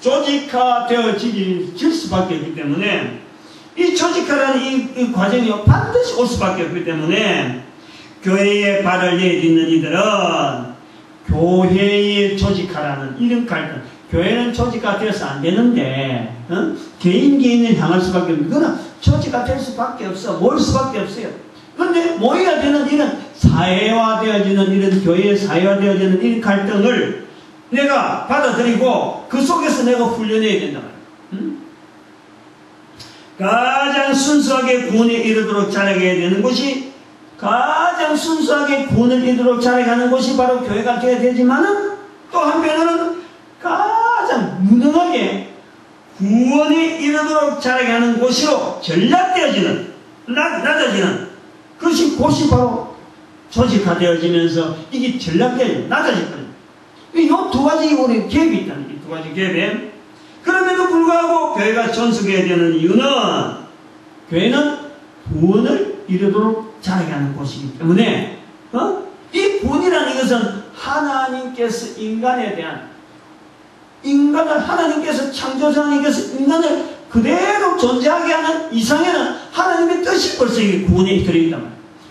조직화되어질 수밖에 없기 때문에 이 조직화라는 이 과정이 반드시 올 수밖에 없기 때문에 교회에 발을 내딛는 이들은 교회의 조직화라는 이런 갈등, 교회는 조직화되어서 안 되는데 개인을 향할 수밖에 없는 그러나 조직화 될 수밖에 없어. 모일 수밖에 없어요. 그런데 모여야 되는 이런 사회화되어지는 이런 교회의 사회화되어지는 이런 갈등을 내가 받아들이고 그 속에서 내가 훈련해야 된단 말이야. 가장 순수하게 구원에 이르도록 자라게 되는 것이 가장 순수하게 구원을 이루도록 자라가는 것이 바로 교회가 되어야 되지만은 또 한편으로는 가장 무능하게 구원에 이르도록 자라가는 곳으로 전락되어지는 낮아지는 곳이 바로 조직화되어지면서 이게 전락되어지고 낮아질 거예요. 이 두 가지 우리 갭이 있다는 이 두 가지 갭에 그럼에도 불구하고 교회가 존속해야 되는 이유는 교회는 구원을 이루도록 자라가는 곳이기 때문에 이 구원이라는 것은 하나님께서 인간에 대한 인간을 하나님께서 창조자 하나님께서 인간을 그대로 존재하게 하는 이상에는 하나님의 뜻이 벌써 이 구원에 들어있단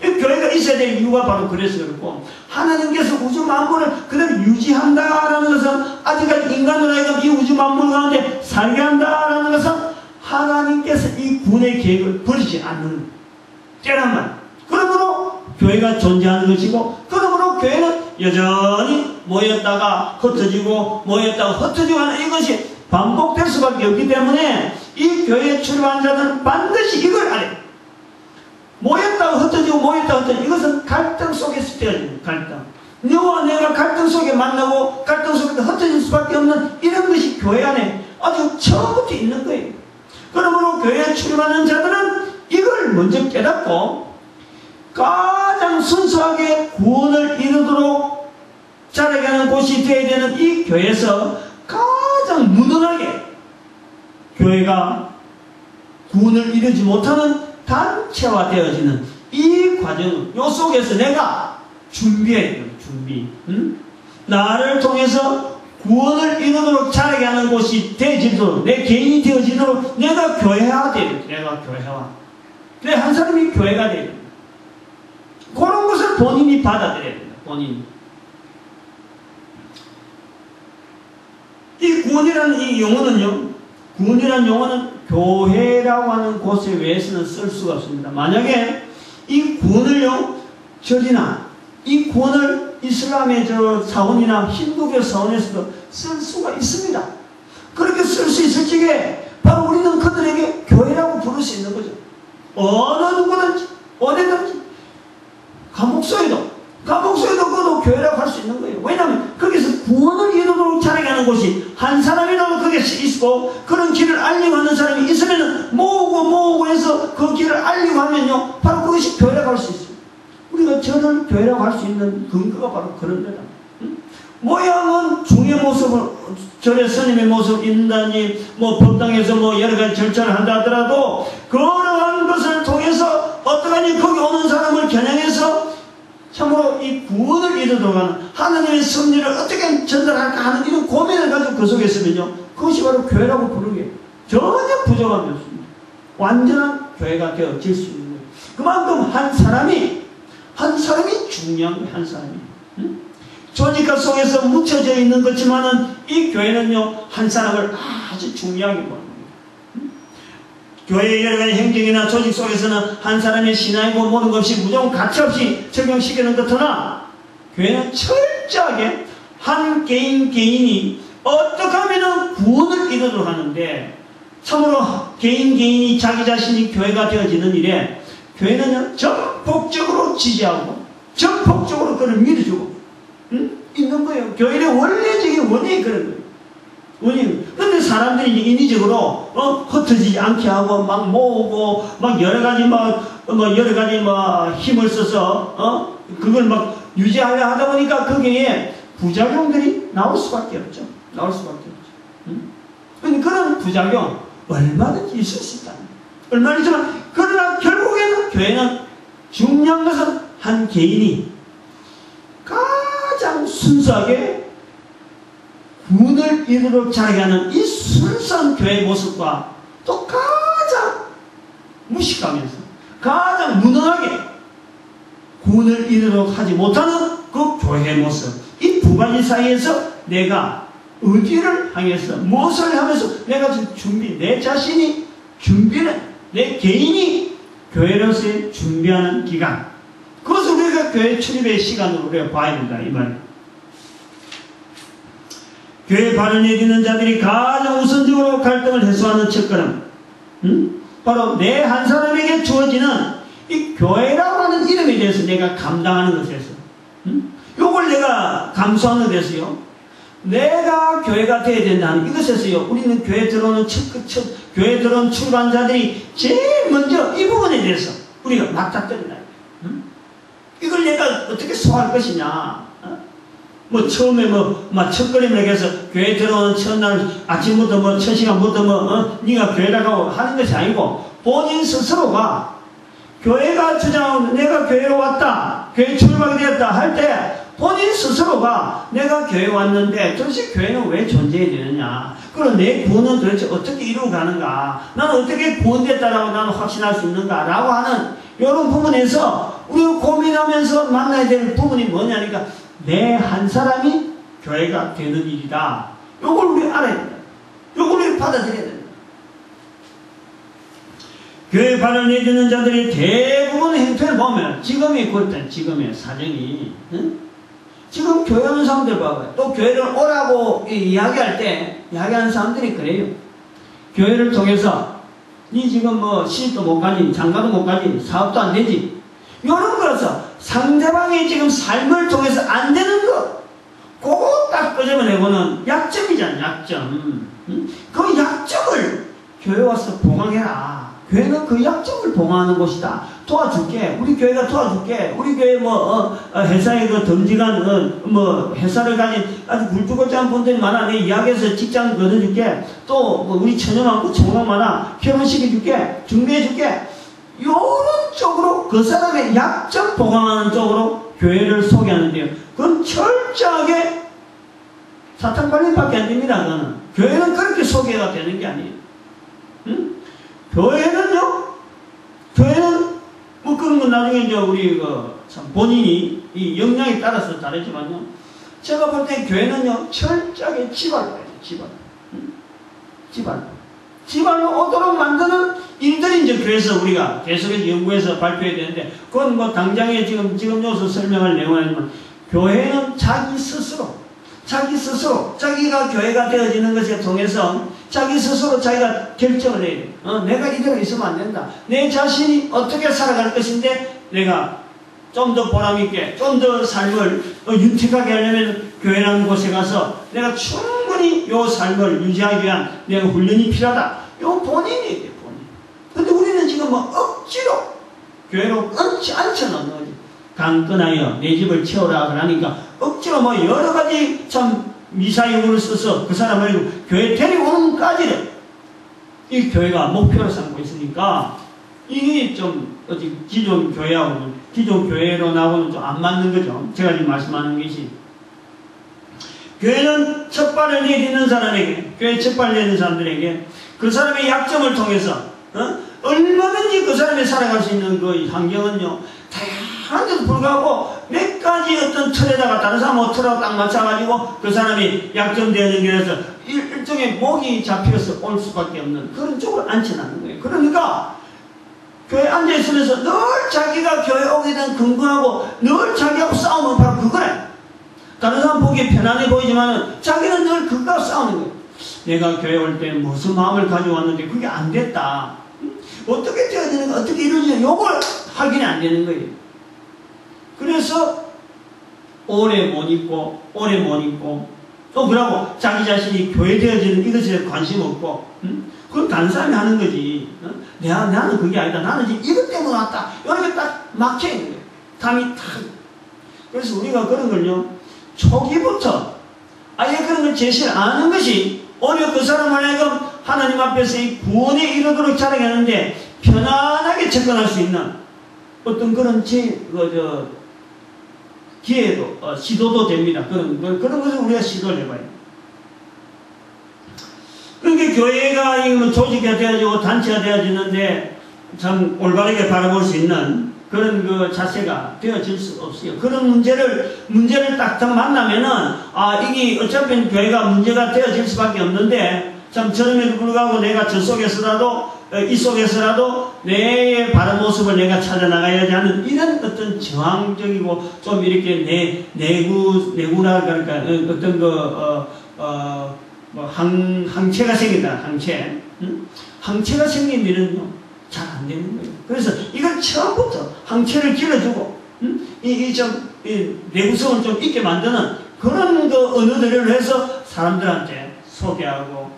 말이에요. 교회가 있어야 될 이유가 바로 그래서 그렇고, 하나님께서 우주 만물을 그대로 유지한다라는 것은, 아직까지 인간으로 하여금 이 우주 만물 가운데 살게 한다라는 것은 하나님께서 이 구원의 계획을 버리지 않는 때란 말이에요. 그러므로 교회가 존재하는 것이고, 그러므로 교회는 여전히 모였다가 흩어지고 모였다가 흩어지고 하는 이것이 반복될 수밖에 없기 때문에 이 교회에 출입하는 자들은 반드시 이걸 알아요. 모였다가 흩어지고 모였다가 흩어지고, 이것은 갈등 속에서 되어집니다. 갈등. 너와 내가 갈등 속에 만나고 갈등 속에서 흩어질 수밖에 없는 이런 것이 교회 안에 아주 처음부터 있는 거예요. 그러므로 교회에 출입하는 자들은 이걸 먼저 깨닫고 가장 순수하게 구원을 이루도록 자라게 하는 곳이 되어야 되는 이 교회에서 가장 무능하게 교회가 구원을 이루지 못하는 단체화 되어지는 이 과정은 요 속에서 내가 준비해야 돼요. 준비. 나를 통해서 구원을 이루도록 자라게 하는 곳이 되어지도록, 내 개인이 되어지도록 내가 교회화 돼야 돼요. 내가 교회화. 그래, 한 사람이 교회가 돼야 됩니다. 그런 것을 본인이 받아들여야 됩니다. 본인이. 이 구원이라는 이 용어는요, 구원이라는 용어는 교회라고 하는 곳에 외에서는 쓸 수가 없습니다. 만약에 이 구원을요, 절이나 이 구원을 이슬람의 저 사원이나 힌두교 사원에서도 쓸 수가 있습니다. 그렇게 쓸 수 있을 적에 바로 우리는 그들에게 교회라고 부를 수 있는 거죠. 어느 누구든지, 어디든지, 감옥소에도 그것도 교회라고 할 수 있는 거예요. 왜냐하면 거기서 구원을 이루도록 자라게 하는 곳이 한 사람이라도 거기에 있고, 그런 길을 알리고 하는 사람이 있으면 모으고 해서 그 길을 알리고 하면요, 바로 그것이 교회라고 할 수 있어요. 우리가 절을 교회라고 할 수 있는 근거가 바로 그런 데다. 모양은 중의 모습을, 절의 스님의 모습을 입는다니, 법당에서 여러 가지 절차를 한다 하더라도, 그러한 것을 통해서 어떠하니 거기 오는 사람을 겨냥해서 참으로 이 구원을 이루도록 하는 하나님의 섭리를 어떻게 전달할까 하는 이런 고민을 가지고 그 속에 있으면요, 그것이 바로 교회라고 부르기에 전혀 부족함이 없습니다. 완전한 교회가 되어질 수 있는 거예요. 그만큼 한 사람이 중요한 거예요. 한 사람이. 조직화 속에서 묻혀져 있는 것지만은 이 교회는요, 한 사람을 아주 중요하게 보는 거예요. 교회의 여러 가지 행정이나 조직 속에서는 한 사람의 신앙이고 모든 것이 무조건 가차없이 적용시키는 것으나, 교회는 철저하게 한 개인이 어떻게 하면 구원을 이루도록 하는데, 참으로 개인이 자기 자신이 교회가 되어지는 일에 교회는요, 전폭적으로 지지하고 전폭적으로 그를 밀어주고 있는 거예요. 교회의 원래적인 원인이 그런 거예요. 그런데 사람들이 인위적으로 흩어지지 않게 하고 막 모으고 막 여러 가지 힘을 써서 그걸 막 유지하려 하다 보니까 거기에 부작용들이 나올 수밖에 없죠. 그런 부작용 얼마든지 있을 수 있다. 얼마든지만, 그러나 결국에는 교회는 중요한 것은 한 개인이 가장 순수하게 구원을 이루도록 자라게 하는 이 순수한 교회의 모습과 또 가장 무식하면서 가장 무능하게 구원을 이루도록 하지 못하는 그 교회의 모습, 이 두 가지 사이에서 내가 어디를 향해서 무엇을 하면서 내가 지금 내 자신이 준비는, 내 개인이 교회로서의 준비하는 기간, 그것을 우리가 교회 출입의 시간으로 우리가 봐야 된다 이 말이에요. 교회에 발을 내딛는 자들이 가장 우선적으로 갈등을 해소하는 첫걸음, 바로 내 한 사람에게 주어지는 이 교회라고 하는 이름에 대해서 내가 감당하는 것에서, 요걸 내가 감수하는 데서요, 내가 교회가 되어야 된다는 이것에서요, 우리는 교회에 들어오는 교회에 들어온 출간자들이 제일 먼저 이 부분에 대해서 우리가 맞닥뜨린다. 이걸 내가 어떻게 소화할 것이냐. 처음에 첫걸음을 해서 교회에 들어오는 첫날 아침부터 첫 시간부터 네가 교회라고 하는 것이 아니고, 본인 스스로가 교회가 주장하는, 내가 교회로 왔다, 교회 출입하게 되었다 할 때 본인 스스로가 내가 교회 왔는데 도대체 교회는 왜 존재해야 되느냐, 그리고 내 구원은 도대체 어떻게 이루어 가는가, 나는 어떻게 구원됐다라고 나는 확신할 수 있는가 라고 하는 이런 부분에서 우리가 고민하면서 만나야 될 부분이 뭐냐니까, 내 한 사람이 교회가 되는 일이다. 요걸 우리 알아야 된다. 요걸 우리 받아들여야 된다. 교회 발을 내딛는 자들이 대부분 행태를 보면 지금이 그렇다. 지금의 사정이, 응? 지금 교회 오는 사람들 봐봐요. 또 교회를 오라고 이야기할 때 이야기하는 사람들이 그래요. 교회를 통해서 니 지금 뭐 시집도 못 가지, 장가도 못 가지, 사업도 안 되지, 이런 거라서 상대방의 지금 삶을 통해서 안 되는 거, 그거 딱 끄집어내고는 약점이잖아. 약점. 응? 그 약점을 교회 와서 보강해라. 교회는 그 약점을 보강하는 곳이다. 도와줄게. 우리 교회가 도와줄게. 우리 교회 회사에 그 덤직한 회사를 가진 아주 굵직굵직한 분들이 많아. 내 이야기해서 직장 거둬줄게. 또 우리 처녀 많고 청각 많아. 결혼시켜줄게. 준비해줄게. 요런 쪽으로, 그 사람의 약점 보강하는 쪽으로 교회를 소개하는데요. 그건 철저하게 사탄 관련밖에 안 됩니다. 그거는. 교회는 그렇게 소개가 되는 게 아니에요. 응? 교회는요, 교회는 뭐 그런 건 나중에 이제 우리 참 본인이 이 역량에 따라서 다르지만요, 제가 볼 때 교회는요 철저하게 지발로, 응? 지발로 오도록 만드는 일들이 이제 교회에서 우리가 계속해서 연구해서 발표해야 되는데, 그건 뭐 당장에 지금 여기서 설명할 내용은 아니지만, 교회는 자기 스스로 자기가 교회가 되어지는 것에 통해서 자기 스스로 자기가 결정을 해야 돼. 내가 이대로 있으면 안 된다. 내 자신이 어떻게 살아갈 것인데, 내가 좀 더 보람있게, 좀 더 삶을 윤택하게 하려면 교회라는 곳에 가서 내가 충분히 이 삶을 유지하기 위한 내가 훈련이 필요하다. 이건 본인이 돼, 본인. 근데 우리는 지금 뭐 억지로 교회로 앉혀놓는 거지. 강권하여 내 집을 채우라 그러니까 억지로 뭐 여러 가지 참 미사용어를 써서 그 사람을 교회 데리고 오는 것까지는 이 교회가 목표로 삼고 있으니까, 이게 좀 기존 교회로 나오고는 좀 안 맞는 거죠. 제가 지금 말씀하는 것이, 교회는 첫 발을 내딛는 사람에게, 교회 첫 발을 내딛는 사람들에게 그 사람의 약점을 통해서 얼마든지 그 사람이 살아갈 수 있는 그 환경은요 다양한데도 불구하고 몇 가지 어떤 틀에다가 다른 사람 틀하고 딱 맞춰가지고 그 사람이 약점되는 길에서 일종의 목이 잡혀서 올 수밖에 없는 그런 쪽으로 앉혀놨는 거예요. 그러니까 교회에 앉아있으면서 늘 자기가 교회 오게 된 근거하고 늘 자기하고 싸우면 바로 그거래. 다른 사람 보기에 편안해 보이지만 자기는 늘 그거하고 싸우는 거예요. 내가 교회 올 때 무슨 마음을 가지고 왔는데 그게 안 됐다. 어떻게 되어야 되는가, 어떻게 이루어지는가, 요걸 확인이 안 되는 거예요. 그래서 오래 못 있고 또 그러고 자기 자신이 교회 되어지는 이것에 관심 없고, 그건 다른 사람이 하는 거지. 나는 그게 아니다. 나는 지금 이것 때문에 왔다. 이렇게 딱 막혀있는 거예요. 감이 탁. 그래서 우리가 그런 걸요, 초기부터 아예 그런 걸 제시를 안 하는 것이 오히려 그 사람을 하여금 하나님 앞에서 이 구원에 이르도록 자라가는데 편안하게 접근할 수 있는 어떤 그런 기회도, 시도도 됩니다. 그런 것을 우리가 시도를 해봐요. 그러니까 교회가 조직이 되어지고 단체가 되어지는데 참 올바르게 바라볼 수 있는 그런 그 자세가 되어질 수 없어요. 그런 문제를 딱 만나면은, 이게 어차피 교회가 문제가 되어질 수밖에 없는데, 참 저럼에도 불구하고 내가 저 속에서라도, 이 속에서라도 내 바른 모습을 내가 찾아나가야지 하는 이런 어떤 저항적이고 좀 이렇게 내구라 그럴까, 어떤 항체가 생긴다, 항체. 항체가 생긴 일은요, 잘 안 되는 거예요. 그래서 이걸 처음부터 항체를 길러주고, 내구성을 좀 있게 만드는 그런 언어들을 해서 사람들한테 소개하고,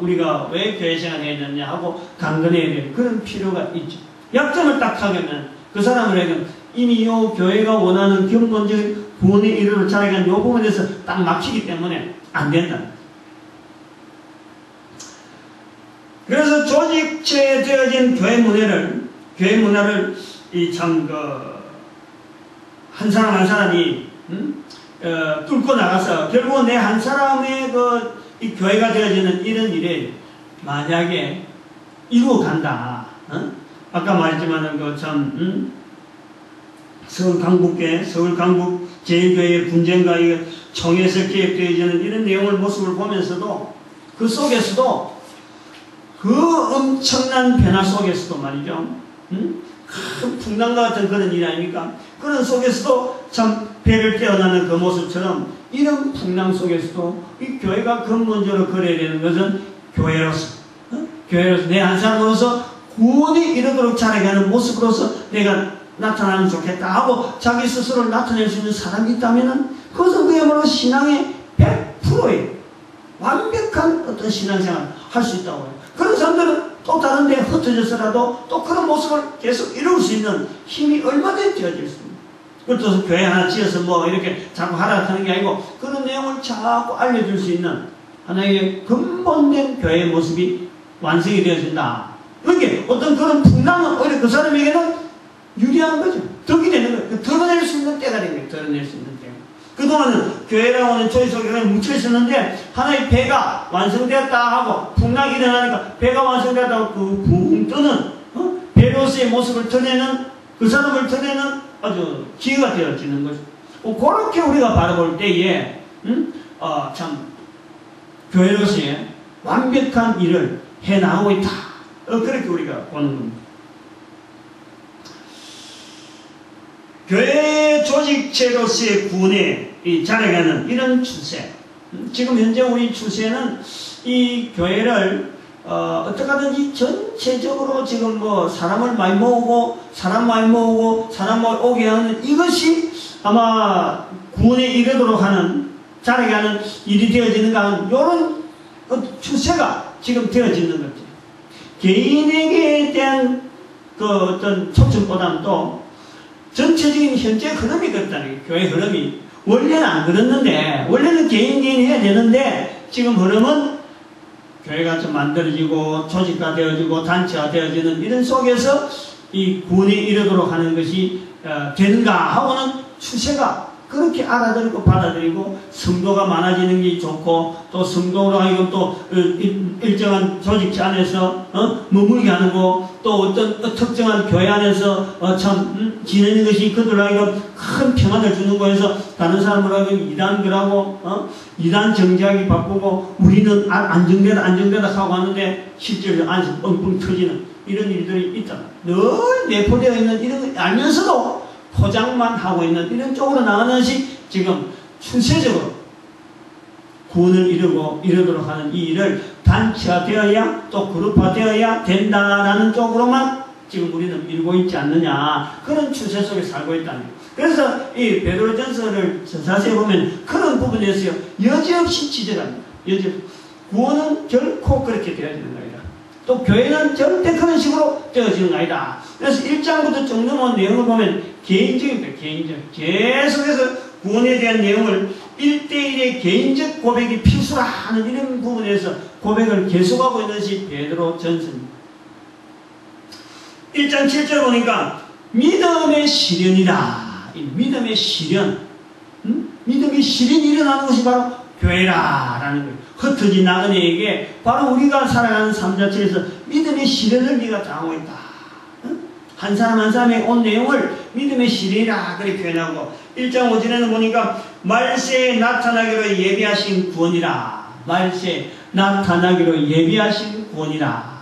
우리가 왜 교회 생활을 해야 되느냐 하고 강건해야 되는 그런 필요가 있죠. 약점을 딱 하면 그 사람을 이미 요 교회가 원하는 근본적인 구원에 이르러 자라가는 요 부분에서 딱 막히기 때문에 안 된다. 그래서 조직체에 되어진 교회 문화를 한 사람 한 사람이 뚫고 나가서 결국은 내 한 사람의 이 교회가 되어지는 이런 일을 만약에 이루어 간다. 아까 말했지만은 서울 강북교회, 서울 강북 제1교회의 분쟁과 청에서 개혁되어지는 이런 내용을 모습을 보면서도 그 속에서도 그 엄청난 변화 속에서도 말이죠. 큰 풍랑과 같은 그런 일 아닙니까? 그런 속에서도 참 배를 떼어나는 그 모습처럼 이런 풍랑 속에서도 이 교회가 근본적으로 그래야 되는 것은 교회로서 내 한 사람으로서 구원이 이르도록 자라가는 모습으로서 내가 나타나면 좋겠다 하고 자기 스스로를 나타낼 수 있는 사람이 있다면 그것은 그야말로 신앙의 100%의 완벽한 어떤 신앙생활을 할 수 있다고 해요. 그런 사람들은 또 다른 데 흩어져서라도 또 그런 모습을 계속 이룰 수 있는 힘이 얼마든지 되어질 수 있습니다. 그렇다고 교회 하나 지어서 이렇게 자꾸 하라 하는 게 아니고 그런 내용을 자꾸 알려줄 수 있는 하나의 근본된 교회의 모습이 완성이 되어진다. 이게 어떤 그런 풍랑은 오히려 그 사람에게는 유리한 거죠. 덕이 되는 거예요. 드러낼 수 있는 때가 된 거예요. 드러낼 수 있는 때. 그동안은 교회라고 하는 조직 속에 묻혀 있었는데 하나의 배가 완성되었다 하고 풍랑이 일어나니까 배가 완성되었다 하고 그 붕 뜨는 배로서의 모습을 드러내는 그 사람을 드러내는 아주 기회가 되어지는 거죠. 그렇게 우리가 바라볼 때에 참 교회로서의 완벽한 일을 해나가고 있다. 그렇게 우리가 보는 겁니다. 교회 조직체로서의 구원에 자라가는 이런 추세. 지금 현재 우리 추세는 이 교회를 어떻게 하든지 전체적으로 지금 사람을 많이 모으고 사람 오게 하는 이것이 아마 구원에 이르도록 하는 자라게 하는 일이 되어지는가 하는 이런 추세가 지금 되어지는 거죠. 개인에게 대한 그 어떤 초점보다는 또 전체적인 현재 흐름이 그렇다는 거예요. 교회 흐름이. 원래는 안 그랬는데, 원래는 개인이 해야 되는데, 지금 흐름은 교회가 좀 만들어지고, 조직화 되어지고, 단체화 되어지는 이런 속에서 이 구원에 이르도록 하는 것이 되는가 하고는 추세가 그렇게 알아들고 받아들이고, 성도가 많아지는 게 좋고, 또 성도로 하여금 또 일정한 조직체 안에서 머물게 하는 거, 또 어떤 특정한 교회 안에서 지내는 것이 그들로 하여금 큰 평안을 주는 거에서 다른 사람으로 하여금 이단들하고 이단 정지하기 바쁘고 우리는 안정되다 하고 하는데 실제로 안에서 뻥뻥 터지는 이런 일들이 있다. 늘 내포되어 있는 이런 거 알면서도 포장만 하고 있는 이런 쪽으로 나가는 것이 지금 추세적으로 구원을 이루도록 하는 이 일을 단체화되어야 또 그룹화되어야 된다라는 쪽으로만 지금 우리는 밀고 있지 않느냐 그런 추세 속에 살고 있다는 거예요. 그래서 이 베드로전서를 자세히 보면 그런 부분에서 여지없이 지적합니다. 구원은 결코 그렇게 되어지는 거다. 또 교회는 절대 그런 식으로 되어지는 거 아니다. 그래서 1장부터 쭉 넘어온 내용을 보면 개인적입니다. 계속해서 구원에 대한 내용을 1대1의 개인적 고백이 필수라는 이런 부분에서 고백을 계속하고 있는 것이 베드로 전서입니다. 1장 7절 보니까 믿음의 시련이다. 이 믿음의 시련, 믿음의 시련이 일어나는 것이 바로 교회라라는 거예요. 흩어진 나그네에게 바로 우리가 살아가는 삶 자체에서 믿음의 시련을 네가 당하고 있다. 한 사람 한 사람의 온 내용을 믿음의 시련이라 그렇게 표현하고 1장 5절에는 보니까 말세에 나타나기로 예비하신 구원이라. 말세에 나타나기로 예비하신 구원이라.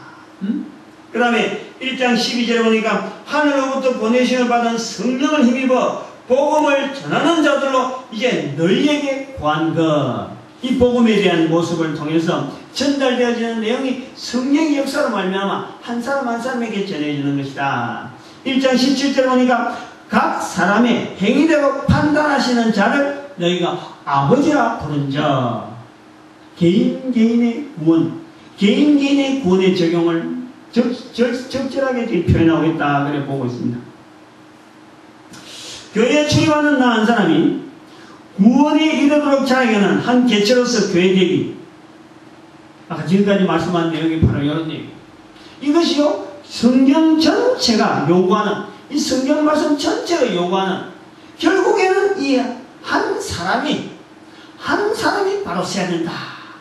그 다음에 1장 12절에 보니까 하늘로부터 보내심을 받은 성령을 힘입어 복음을 전하는 자들로 이제 너희에게 구한 것. 이 복음에 대한 모습을 통해서 전달되어지는 내용이 성령의 역사로 말미암아 한 사람 한 사람에게 전해지는 것이다. 1장 17절 보니까 각 사람의 행위대로 판단하시는 자를 너희가 아버지라 부른 자. 개인의 구원, 개인의 구원의 적용을 적절하게 표현하고 있다 그래 보고 있습니다. 교회에 출입하는 나 한 사람이 구원에 이르도록 자라가는 한 개체로서 교회 되기. 아까 지금까지 말씀한 내용이 바로 이런 내용. 이것이요 성경 전체가 요구하는 이 성경 말씀 전체가 요구하는 결국에는 이 한 사람 한 사람이 바로 서야 된다.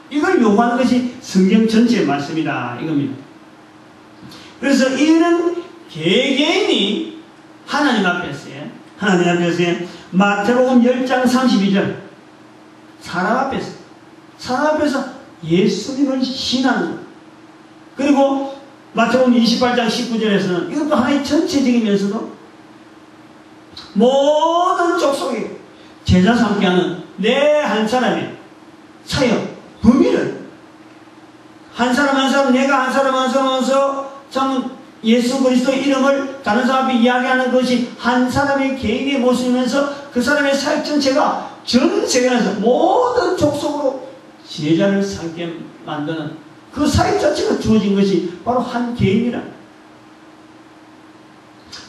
이걸 요구하는 것이 성경 전체의 말씀이다. 이겁니다. 그래서 이는 개개인이 하나님 앞에서 마태복음 10장 32절 사람 앞에서 예수님을 신하는 것. 그리고 마태복음 28장 19절에서는 이것도 하나의 전체적이면서도 모든 족속이 제자 삼게 하는 내 한 사람의 사역, 범위를 한 사람 내가 한 사람 하면서 참 예수 그리스도의 이름을 다른 사람 앞에 이야기하는 것이 한 사람의 개인의 모습이면서 그 사람의 사역 전체가 전 세계에서 모든 족속으로 제자를 삼게 만드는 그 사역 자체가 주어진 것이 바로 한 개인이라.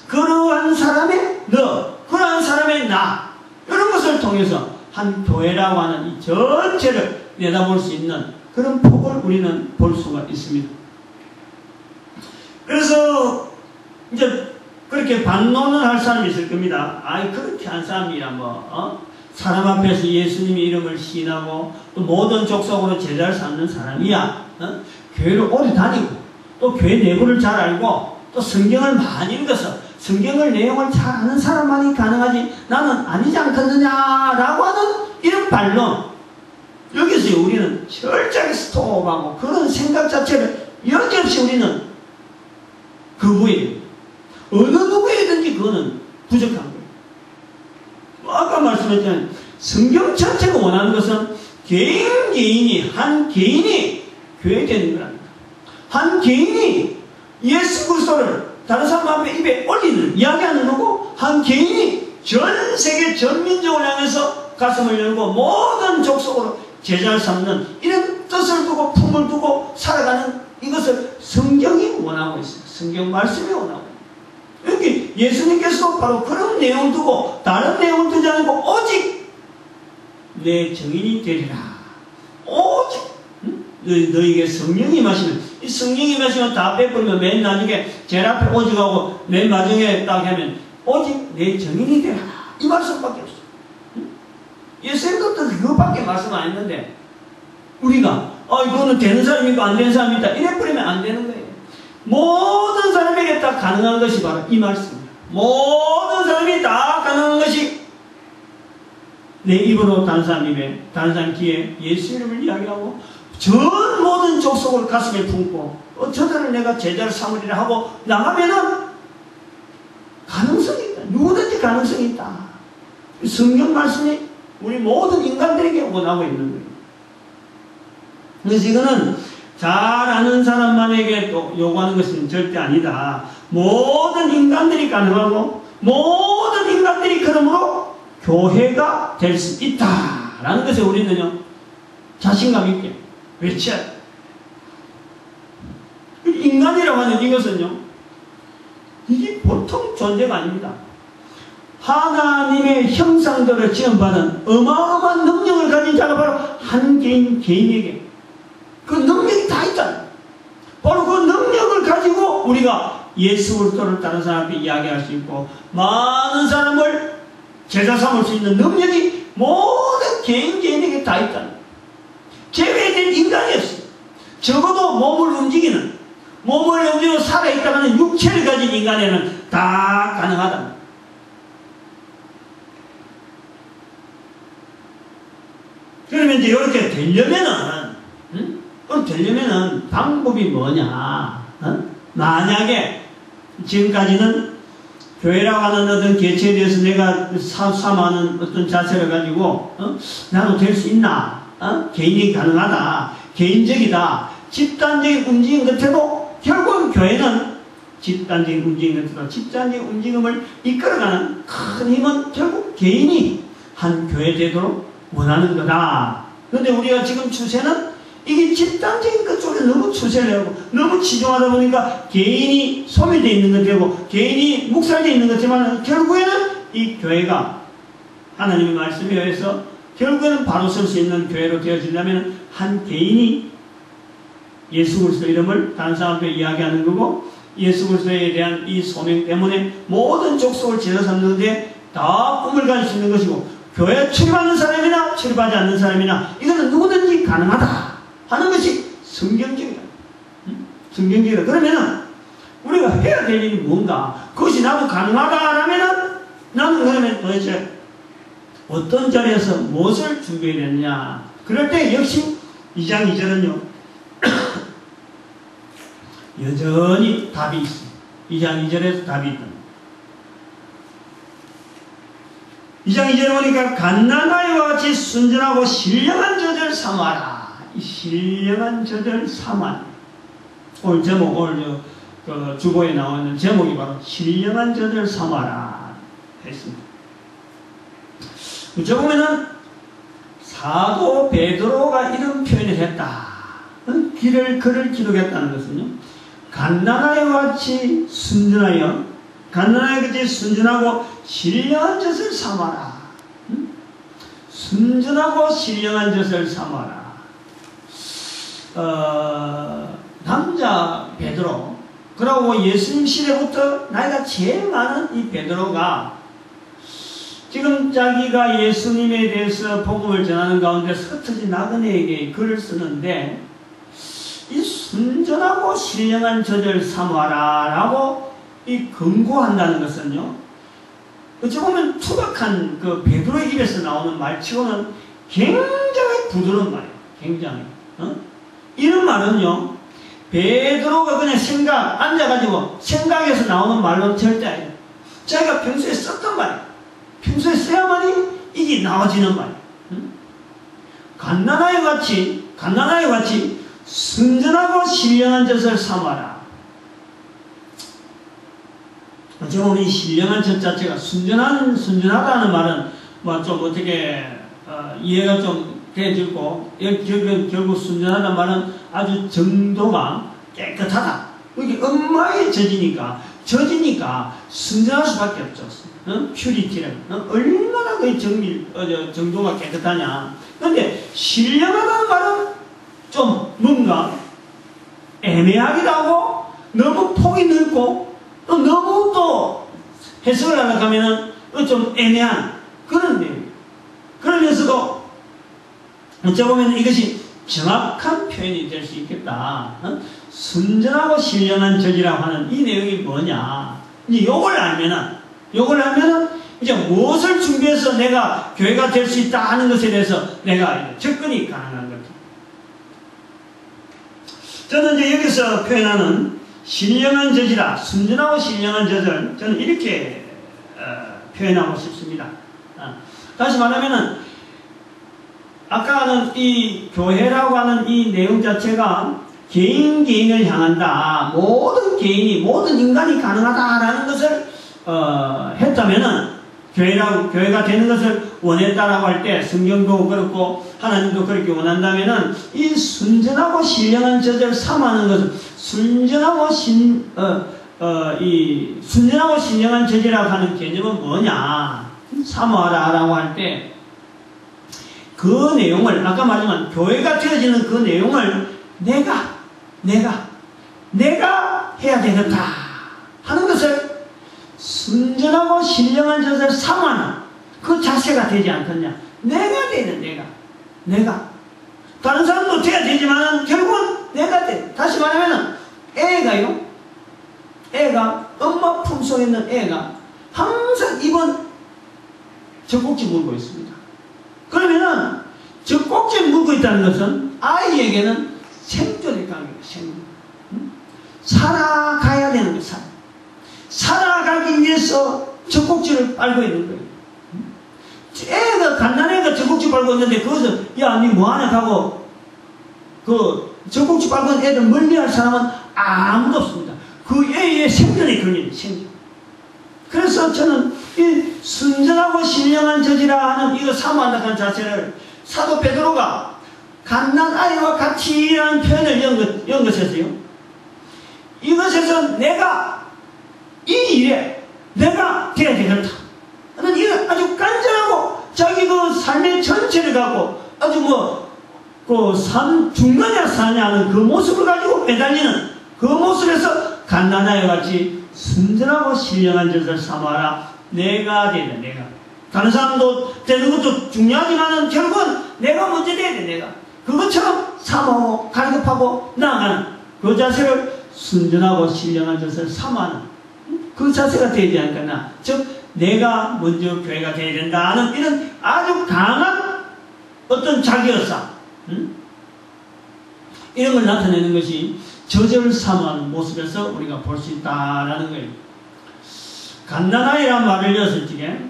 그러한 사람의 너, 그러한 사람의 나, 이런 것을 통해서 한 교회라고 하는 이 전체를 내다볼 수 있는 그런 폭을 우리는 볼 수가 있습니다. 그래서 이제 그렇게 반론을 할 사람이 있을 겁니다. 아이 그렇게 한 사람이야 사람 앞에서 예수님의 이름을 시인하고 또 모든 족속으로 제자를 삼는 사람이야. 교회를 오래 다니고 또 교회 내부를 잘 알고 또 성경을 많이 읽어서 성경을 내용을 잘 아는 사람만이 가능하지 나는 아니지 않겠느냐라고 하는 이런 반론. 여기서 우리는 철저하게 스톱하고 그런 생각 자체를 여지없이 우리는 거부해야 됩니다. 어느 누구에든지 그거는 부족한 거예요. 아까 말씀했잖아요. 성경 전체가 원하는 것은 한 개인이 교회 되는 거랍니다. 한 개인이 예수 그리스도를 다른 사람 앞에 입에 올리는, 이야기하는 거고, 한 개인이 전 세계 전 민족을 향해서 가슴을 열고 모든 족속으로 제자를 삼는 이런 뜻을 두고 품을 두고 살아가는 이것을 성경이 원하고 있어요. 성경 말씀이 원하고 있어요. 여기 예수님께서도 바로 그런 내용을 두고 다른 내용을 두지 않고 오직 내 증인이 되리라. 오직 너에게 성령이 마시면, 이 성령이 마시면 다 빼버리면 맨 나중에 제일 앞에 오직하고 맨 마지막에 딱 하면 오직 내 증인이 되라. 이 말씀밖에 없어. 예수님도 그것밖에 말씀 안 했는데 우리가 이거는 되는 사람이 있고 안 되는 사람이 있다 이래버리면 안 되는 거예요. 모든 사람에게 다 가능한 것이 바로 이 말씀입니다. 모든 사람이 다 가능한 것이 내 입으로 다른 사람 입에, 다른 사람 귀에 예수 이름을 이야기하고 전 모든 족속을 가슴에 품고 저들을 내가 제자를 삼으리라 하고 나가면은 가능성이 있다. 누구든지 가능성이 있다. 성경 말씀이 우리 모든 인간들에게 원하고 있는 거예요. 그래서 이거는 잘 아는 사람만에게 또 요구하는 것은 절대 아니다. 모든 인간들이 가능하고 모든 인간들이 그러므로 교회가 될 수 있다라는 것에 우리는요 자신감 있게 외쳐야 돼. 인간이라고 하는 이것은요 이게 보통 존재가 아닙니다. 하나님의 형상대로 지음받은 어마어마한 능력을 가진 자가 바로 한 개인에게 그 능력이 다 있잖아요. 바로 그 능력을 가지고 우리가 예수 그리스도를 다른 사람한테 이야기할 수 있고 많은 사람을 제자 삼을 수 있는 능력이 모든 개인에게 다 있잖아요. 제외된 인간이 없어요. 적어도 몸을 움직이고 살아있다가는 육체를 가진 인간에는 다 가능하다. 그러면 이제 이렇게 되려면은 방법이 뭐냐? 만약에 지금까지는 교회라고 하는 어떤 개체에 대해서 내가 삼아하는 어떤 자세를 가지고 나도 될 수 있나? 개인이 가능하다, 개인적이다, 집단적인 움직임 같아도 결국은 교회는 집단적인 움직임 같아도 집단적인 움직임을 이끌어가는 큰 힘은 결국 개인이 한 교회 되도록 원하는 거다. 그런데 우리가 지금 추세는 이게 집단적인 것 쪽에 너무 추세를 하고 너무 치중하다 보니까 개인이 소멸되어 있는 것 되고 개인이 묵살되어 있는 것 같지만 결국에는 이 교회가 하나님의 말씀에 의해서 결국에는 바로 설 수 있는 교회로 되어지려면 한 개인이 예수 그리스도 이름을 다른 사람한테 이야기하는 거고 예수 그리스도에 대한 이 소명 때문에 모든 족속을 제자 삼는데 다 꿈을 가질 수 있는 것이고 교회 출입하는 사람이나 출입하지 않는 사람이나 이거는 누구든지 가능하다 하는 것이 성경적이다. 성경적이다. 그러면은 우리가 해야 될 일이 뭔가? 그것이 나도 가능하다라면은 나는 그러면 도대체 어떤 자리에서 무엇을 준비해야 되느냐? 그럴 때 역시 2장 2절은요 여전히 답이 있습니다. 2장 2절에서 답이 있다. 2장 2절에 보니까 갓난아이와 같이 순전하고 신령한 저절 삼아라. 이 신령한 저절 삼아. 오늘 제목, 오늘 그 주보에 나오는 제목이 바로 신령한 저절 삼아라 했습니다. 저 보면은 사도 베드로가 이런 표현을 했다. 글을 기록했다는 것은요. 갓난아이와 같이 순전하여 갓난아이와 같이 순전하고 신령한 젖을 삼아라. 순전하고 신령한 젖을 삼아라. 남자 베드로, 그러고 예수님 시대부터 나이가 제일 많은 이 베드로가 지금 자기가 예수님에 대해서 복음을 전하는 가운데 흩어진 나그네에게 글을 쓰는데 이 순전하고 신령한 젖을 삼아라 라고 이 권고한다는 것은요, 어찌 보면 투박한 그 베드로의 입에서 나오는 말치고는 굉장히 부드러운 말이에요. 굉장히. 이런 말은요, 베드로가 그냥 앉아가지고 생각해서 나오는 말로는 절대 아니에요. 자기가 평소에 썼던 말이에요. 평소에 써야만이 이게 나와지는 말이에요. 갓난아이와 같이 순전하고 신령한 젖을 삼아라. 어찌 보면 이 신령한 젖 자체가 순전하다는 말은 뭐 좀 어떻게 이해가 좀 돼지고, 결국 순전하다는 말은 아주 정도가 깨끗하다. 이게 엄마의 젖이니까 순전할 수밖에 없죠. 퓨리티를. 얼마나 그 정도가 깨끗하냐. 근데 신령하다는 말은 좀 뭔가 애매하기도 하고 너무 폭이 넓고 또 너무 또 해석을 하려고 하면은 좀 애매한 그런 내용. 그러면서도 어쩌보면 이것이 정확한 표현이 될 수 있겠다. 순전하고 신령한 젖이라고 하는 이 내용이 뭐냐. 이제 요걸 알면은 이제 무엇을 준비해서 내가 교회가 될 수 있다 하는 것에 대해서 내가 접근이 가능한 거죠. 저는 이제 여기서 표현하는 신령한 젖이라, 순전하고 신령한 젖을 저는 이렇게 표현하고 싶습니다. 다시 말하면은 아까는 이 교회라고 하는 이 내용 자체가 개인을 향한다. 모든 개인이, 모든 인간이 가능하다라는 것을 했다면은 교회가 되는 것을 원했다라고 할 때 성경도 그렇고 하나님도 그렇게 원한다면은 이 순전하고 신령한 젖을 삼하는 것은 순전하고 신령한 젖이라고 하는 개념은 뭐냐? 삼아라라고 할 때 그 내용을 아까 말했지만 교회가 되어지는 그 내용을 내가 해야 되겠다 하는 것을 순전하고 신령한 젖을 삼하는 그 자세가 되지 않겠냐. 내가 되는 내가 다른 사람도 돼야 되지만 결국은 내가 돼. 다시 말하면 애가 엄마 품속에 있는 애가 항상 입은 젖꼭지 물고 있습니다. 그러면은 젖꼭지를 물고 있다는 것은 아이에게는 생존의 관계가 생존. 살아가야 되는 거예요. 살아가기 위해서 젖꼭지를 빨고 있는 거예요. 애가 갓난애가 젖꼭지 빨고 있는데 그것을 야 니 뭐하냐 하고 그 젖꼭지 빨고 있는 애들 멀리할 사람은 아무도 없습니다. 그 애의 생존의 근원이 생존. 그래서 저는 이 순전하고 신령한 젖이라 하는 이거 사모한다는 자체를 사도 베드로가 갓난아이와 같이라는 표현을 연 것에서요. 이것에서 내가 이 일에 내가 돼야 되겠다. 이런 아주 간절하고 자기 그 삶의 전체를 갖고 아주 죽느냐 사냐는 그 모습을 가지고 매달리는 그 모습에서 갓난아이와 같이 순전하고 신령한 젖을 삼아라. 내가 되는 다른 사람도 되는 것도 중요하지만은 결국은 내가 먼저 돼야 돼, 내가. 그것처럼 사모하고 갈급하고 나아가는 그 자세를 순전하고 신령한 자세를 사모하는 그 자세가 되지 않겠나. 즉, 내가 먼저 교회가 돼야 된다는 이런 아주 강한 어떤 자기의상, 이런 걸 나타내는 것이 저절을 사모하는 모습에서 우리가 볼 수 있다라는 거예요. 갓난아이란 말을 읽었을 적에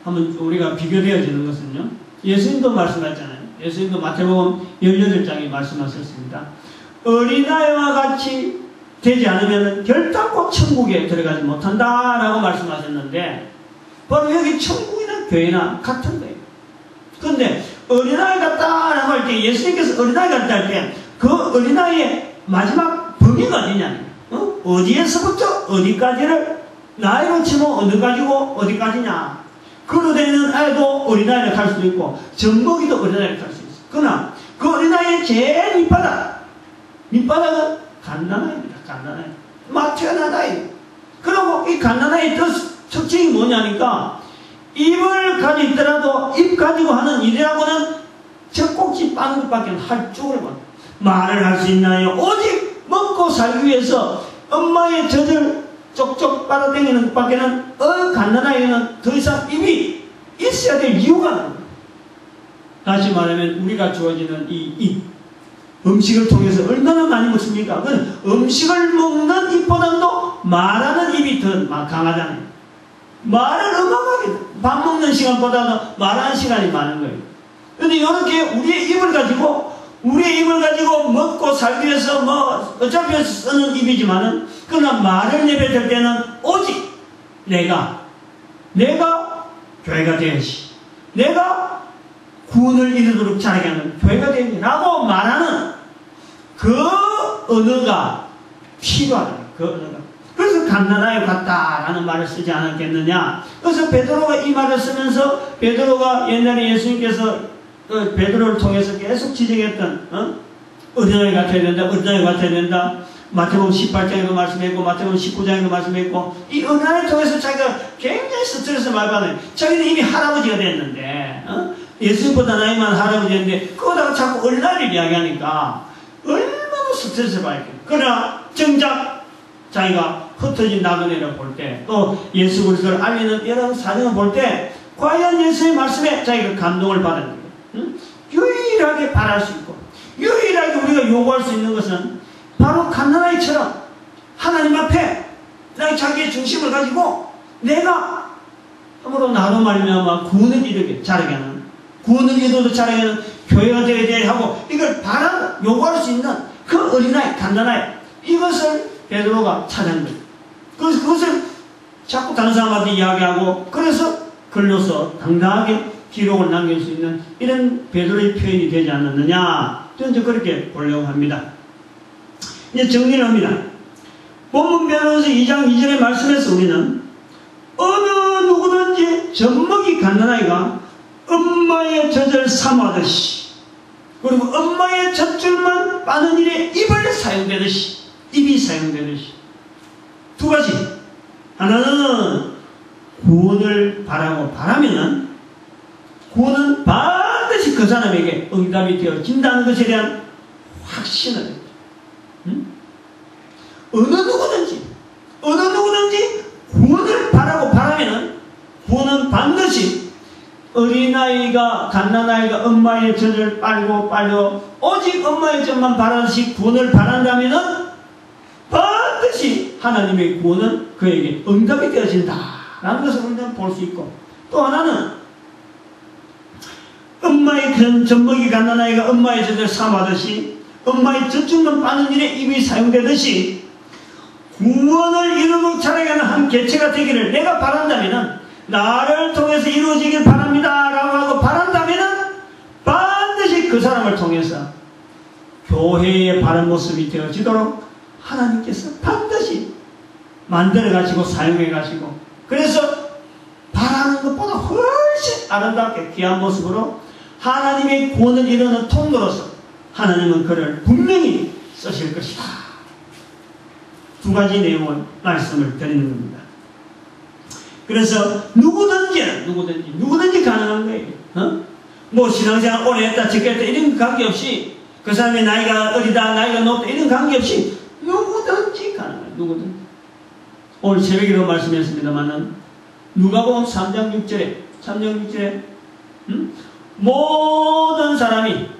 한번 우리가 비교되어지는 것은요, 예수님도 말씀하셨잖아요. 예수님도 마태복음 18장에 말씀하셨습니다. 어린아이와 같이 되지 않으면 결단코 천국에 들어가지 못한다라고 말씀하셨는데, 바로 여기 천국이나 교회나 같은 거예요. 그런데 어린아이 같다라고 할 때, 예수님께서 어린아이 같다 할 때 그 어린아이의 마지막 범위가 어디냐, 어디에서부터 어디까지를 나이로 치면 어디까지고 어디까지냐. 그로 되는 아이도 어린아이를 갈 수도 있고 젖먹이도 어린아이를 갈 수 있어. 그러나 그 어린아이의 제일 밑바닥은 갓난아이입니다. 갓난아이. 막 태어난 아이. 그리고 이 갓난아이의 특징이 뭐냐니까, 입을 가지고 있더라도 입 가지고 하는 일이라고는 젖꼭지 빠는 것밖에 할 줄을 몰라. 말을 할 수 있나요? 오직 먹고 살기 위해서 엄마의 젖을 쪽쪽 빨아당기는 것밖에는 갓난아이는 더 이상 입이 있어야 될 이유가 없는 거예요. 다시 말하면 우리가 주어지는 이 입, 음식을 통해서 얼마나 많이 먹습니까? 그건 음식을 먹는 입보다도 말하는 입이 더 강하잖아요. 말을 어마어마하게, 밥 먹는 시간보다도 말하는 시간이 많은 거예요. 그런데 이렇게 우리의 입을 가지고 먹고 살기 위해서 어차피 쓰는 입이지만은, 그러나 말을 내뱉을 때는 오직 내가 교회가 되어야지, 내가 구원을 이루도록 자라게 하는 교회가 되어야지 라고 말하는 그 언어가 필요하다. 그 언어가. 그래서 갓난아이 같다라는 말을 쓰지 않았겠느냐. 그래서 베드로가 이 말을 쓰면서, 베드로가 옛날에 예수님께서 베드로를 통해서 계속 지적했던 어린아이 같아야 된다, 어린아이 같아야 된다. 마태복음 18장에도 말씀했고 마태복음 19장에도 말씀했고, 이 어린아이를 통해서 자기가 굉장히 스트레스 많이 받아요. 자기는 이미 할아버지가 됐는데, 예수님보다 나이 많은 할아버지였는데 그거다가 자꾸 어린아이를 이야기하니까 얼마나 스트레스를 받겠어요. 그러나 정작 자기가 흩어진 나그네를 볼 때, 또 예수 그리스도를 알리는 여러 사정을 볼 때, 과연 예수의 말씀에 자기가 감동을 받은 거예요. 유일하게 바랄 수 있고 유일하게 우리가 요구할 수 있는 것은 바로 갓난아이처럼 하나님 앞에 자기의 중심을 가지고 내가 함으로 나로 말미암아 구원을 이루게 자라게 하는, 구원을 이루도 자라게 하는 교회가 되어야 하고, 이걸 요구할 수 있는 그 어린아이, 갓난아이, 이것을 베드로가 찾은 거예요. 그래서 그것을 자꾸 다른 사람한테 이야기하고, 그래서 글로서 당당하게 기록을 남길 수 있는 이런 베드로의 표현이 되지 않았느냐. 저는 이제 그렇게 보려고 합니다. 이제 정리를 합니다. 본문 베드로서 2장 2절의 말씀에서 우리는 어느 누구든지 젖먹이 갓난아이가 엄마의 젖을 사모하듯이, 그리고 엄마의 젖줄만 빠는 일에 입이 사용되듯이 두 가지. 하나는 구원을 바라면은 구원은 반드시 그 사람에게 응답이 되어진다는 것에 대한 확신을 해요. 어느 누구든지 구원을 바라면은 구원은 반드시 어린아이가, 갓난아이가 엄마의 젖을 빨고 오직 엄마의 젖만 바라듯이 구원을 바란다면은 반드시 하나님의 구원은 그에게 응답이 되어진다라는 것을 우리는 볼 수 있고, 또 하나는 엄마의 젖먹이 갓난아이가 엄마의 젖을 사모하듯이 엄마의 젖줄만 빠는 일에 입이 사용되듯이 구원을 이루도록 자라게 하는 한 개체가 되기를 내가 바란다면은, 나를 통해서 이루어지길 바랍니다 라고 하고 바란다면은 반드시 그 사람을 통해서 교회의 바른 모습이 되어지도록 하나님께서 반드시 만들어 가시고 사용해 가시고, 그래서 바라는 것보다 훨씬 아름답게 귀한 모습으로 하나님의 구원을 이루는 통로로서 하나님은 그를 분명히 쓰실 것이다. 두 가지 내용을 말씀을 드리는 겁니다. 그래서 누구든지 가능한 거예요. 뭐 신앙생활 오래 했다 적게 했다 이런 관계없이, 그 사람의 나이가 어리다 나이가 높다 이런 관계없이 누구든지 가능해요. 누구든지. 오늘 새벽에도 말씀했습니다만은 누가복음 3장 6절에 모든 사람이라고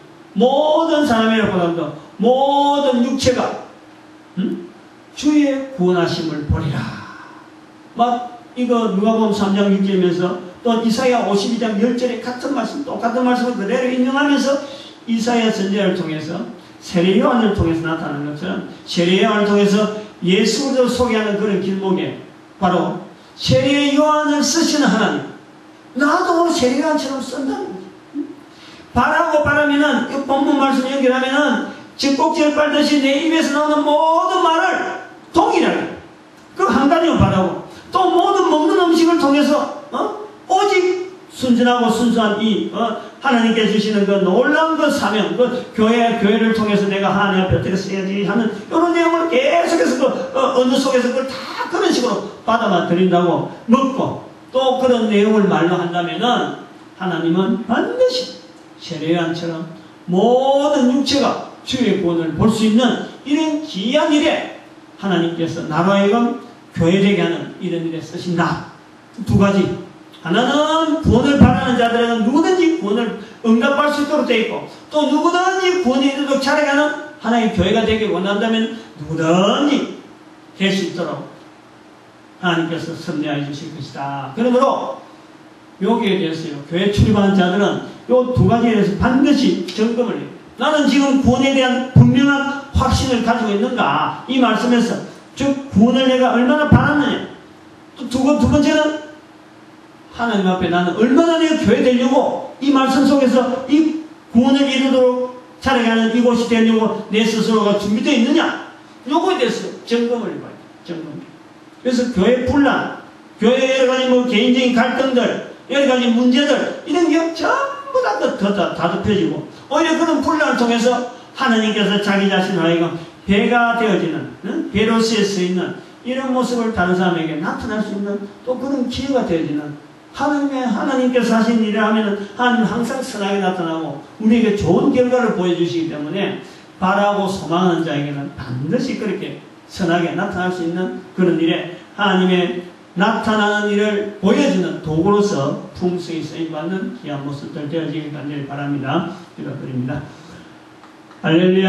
하도 모든 육체가 주의 구원하심을 보리라. 막 이거 누가복음 3장 6절이면서 또 이사야 52장 10절에 똑같은 말씀을 그대로 인용하면서 이사야 선지자를 통해서 세례 요한을 통해서 나타나는 것처럼 세례 요한을 통해서 예수를 소개하는 그런 길목에 바로 세례 요한을 쓰시는 하나님, 나도 세례 요한처럼 쓴다는 거죠. 바라고 바라면은 이 본문 말씀 연결하면은 젖꼭지를 빨듯이 내 입에서 나오는 모든 말을 동일하게 그 한 가지만 바라고, 또 모든 먹는 음식을 통해서 오직 순전하고 순수한 이 하나님께 주시는 그 놀라운 그 사명, 그 교회를 통해서 내가 하나님 앞에 어떻게 써야지 하는 이런 내용을 계속해서 그 언어 속에서 그걸 다 그런 식으로 받아만 드린다고 먹고, 또 그런 내용을 말로 한다면은 하나님은 반드시 세례요한처럼 모든 육체가 주의 구원을 볼 수 있는 이런 귀한 일에 하나님께서 나로 하여금 교회되게 하는 이런 일에 쓰신다. 두 가지. 하나는 구원을 바라는 자들에게는 누구든지 구원을 응답할 수 있도록 되어 있고, 또 누구든지 구원이 이르도록 자라가는 하나님의 교회가 되길 원한다면 누구든지 될 수 있도록 하나님께서 섭리하여 주실 것이다. 그러므로 여기에 대해서요, 교회 출입하는 자들은 이 두 가지에 대해서 반드시 점검을 해요. 나는 지금 구원에 대한 분명한 확신을 가지고 있는가? 이 말씀에서 즉 구원을 내가 얼마나 바랐느냐? 또 두 번째는 하나님 앞에 나는 얼마나 내가 교회 되려고 이 말씀 속에서 이 구원을 이루도록 자라가는 이곳이 되려고 내 스스로가 준비되어 있느냐? 요거에 대해서 점검을 해봐요. 점검. 그래서 교회 분란, 교회 여러 가지 뭐 개인적인 갈등들, 여러 가지 문제들, 이런 게 전부 다 다급해지고, 오히려 그런 분란을 통해서 하나님께서 자기 자신을 하여금 배가 되어지는, 배로서에 쓰이는 이런 모습을 다른 사람에게 나타날 수 있는 또 그런 기회가 되어지는, 하나님께서 하신 일을 하면은 하나님 항상 선하게 나타나고 우리에게 좋은 결과를 보여주시기 때문에 바라고 소망하는 자에게는 반드시 그렇게 선하게 나타날 수 있는 그런 일에 하나님의 나타나는 일을 보여주는 도구로서 풍성히 쓰임받는 귀한 모습들 되어지길 간절히 바랍니다. 기도드립니다. 할렐루야.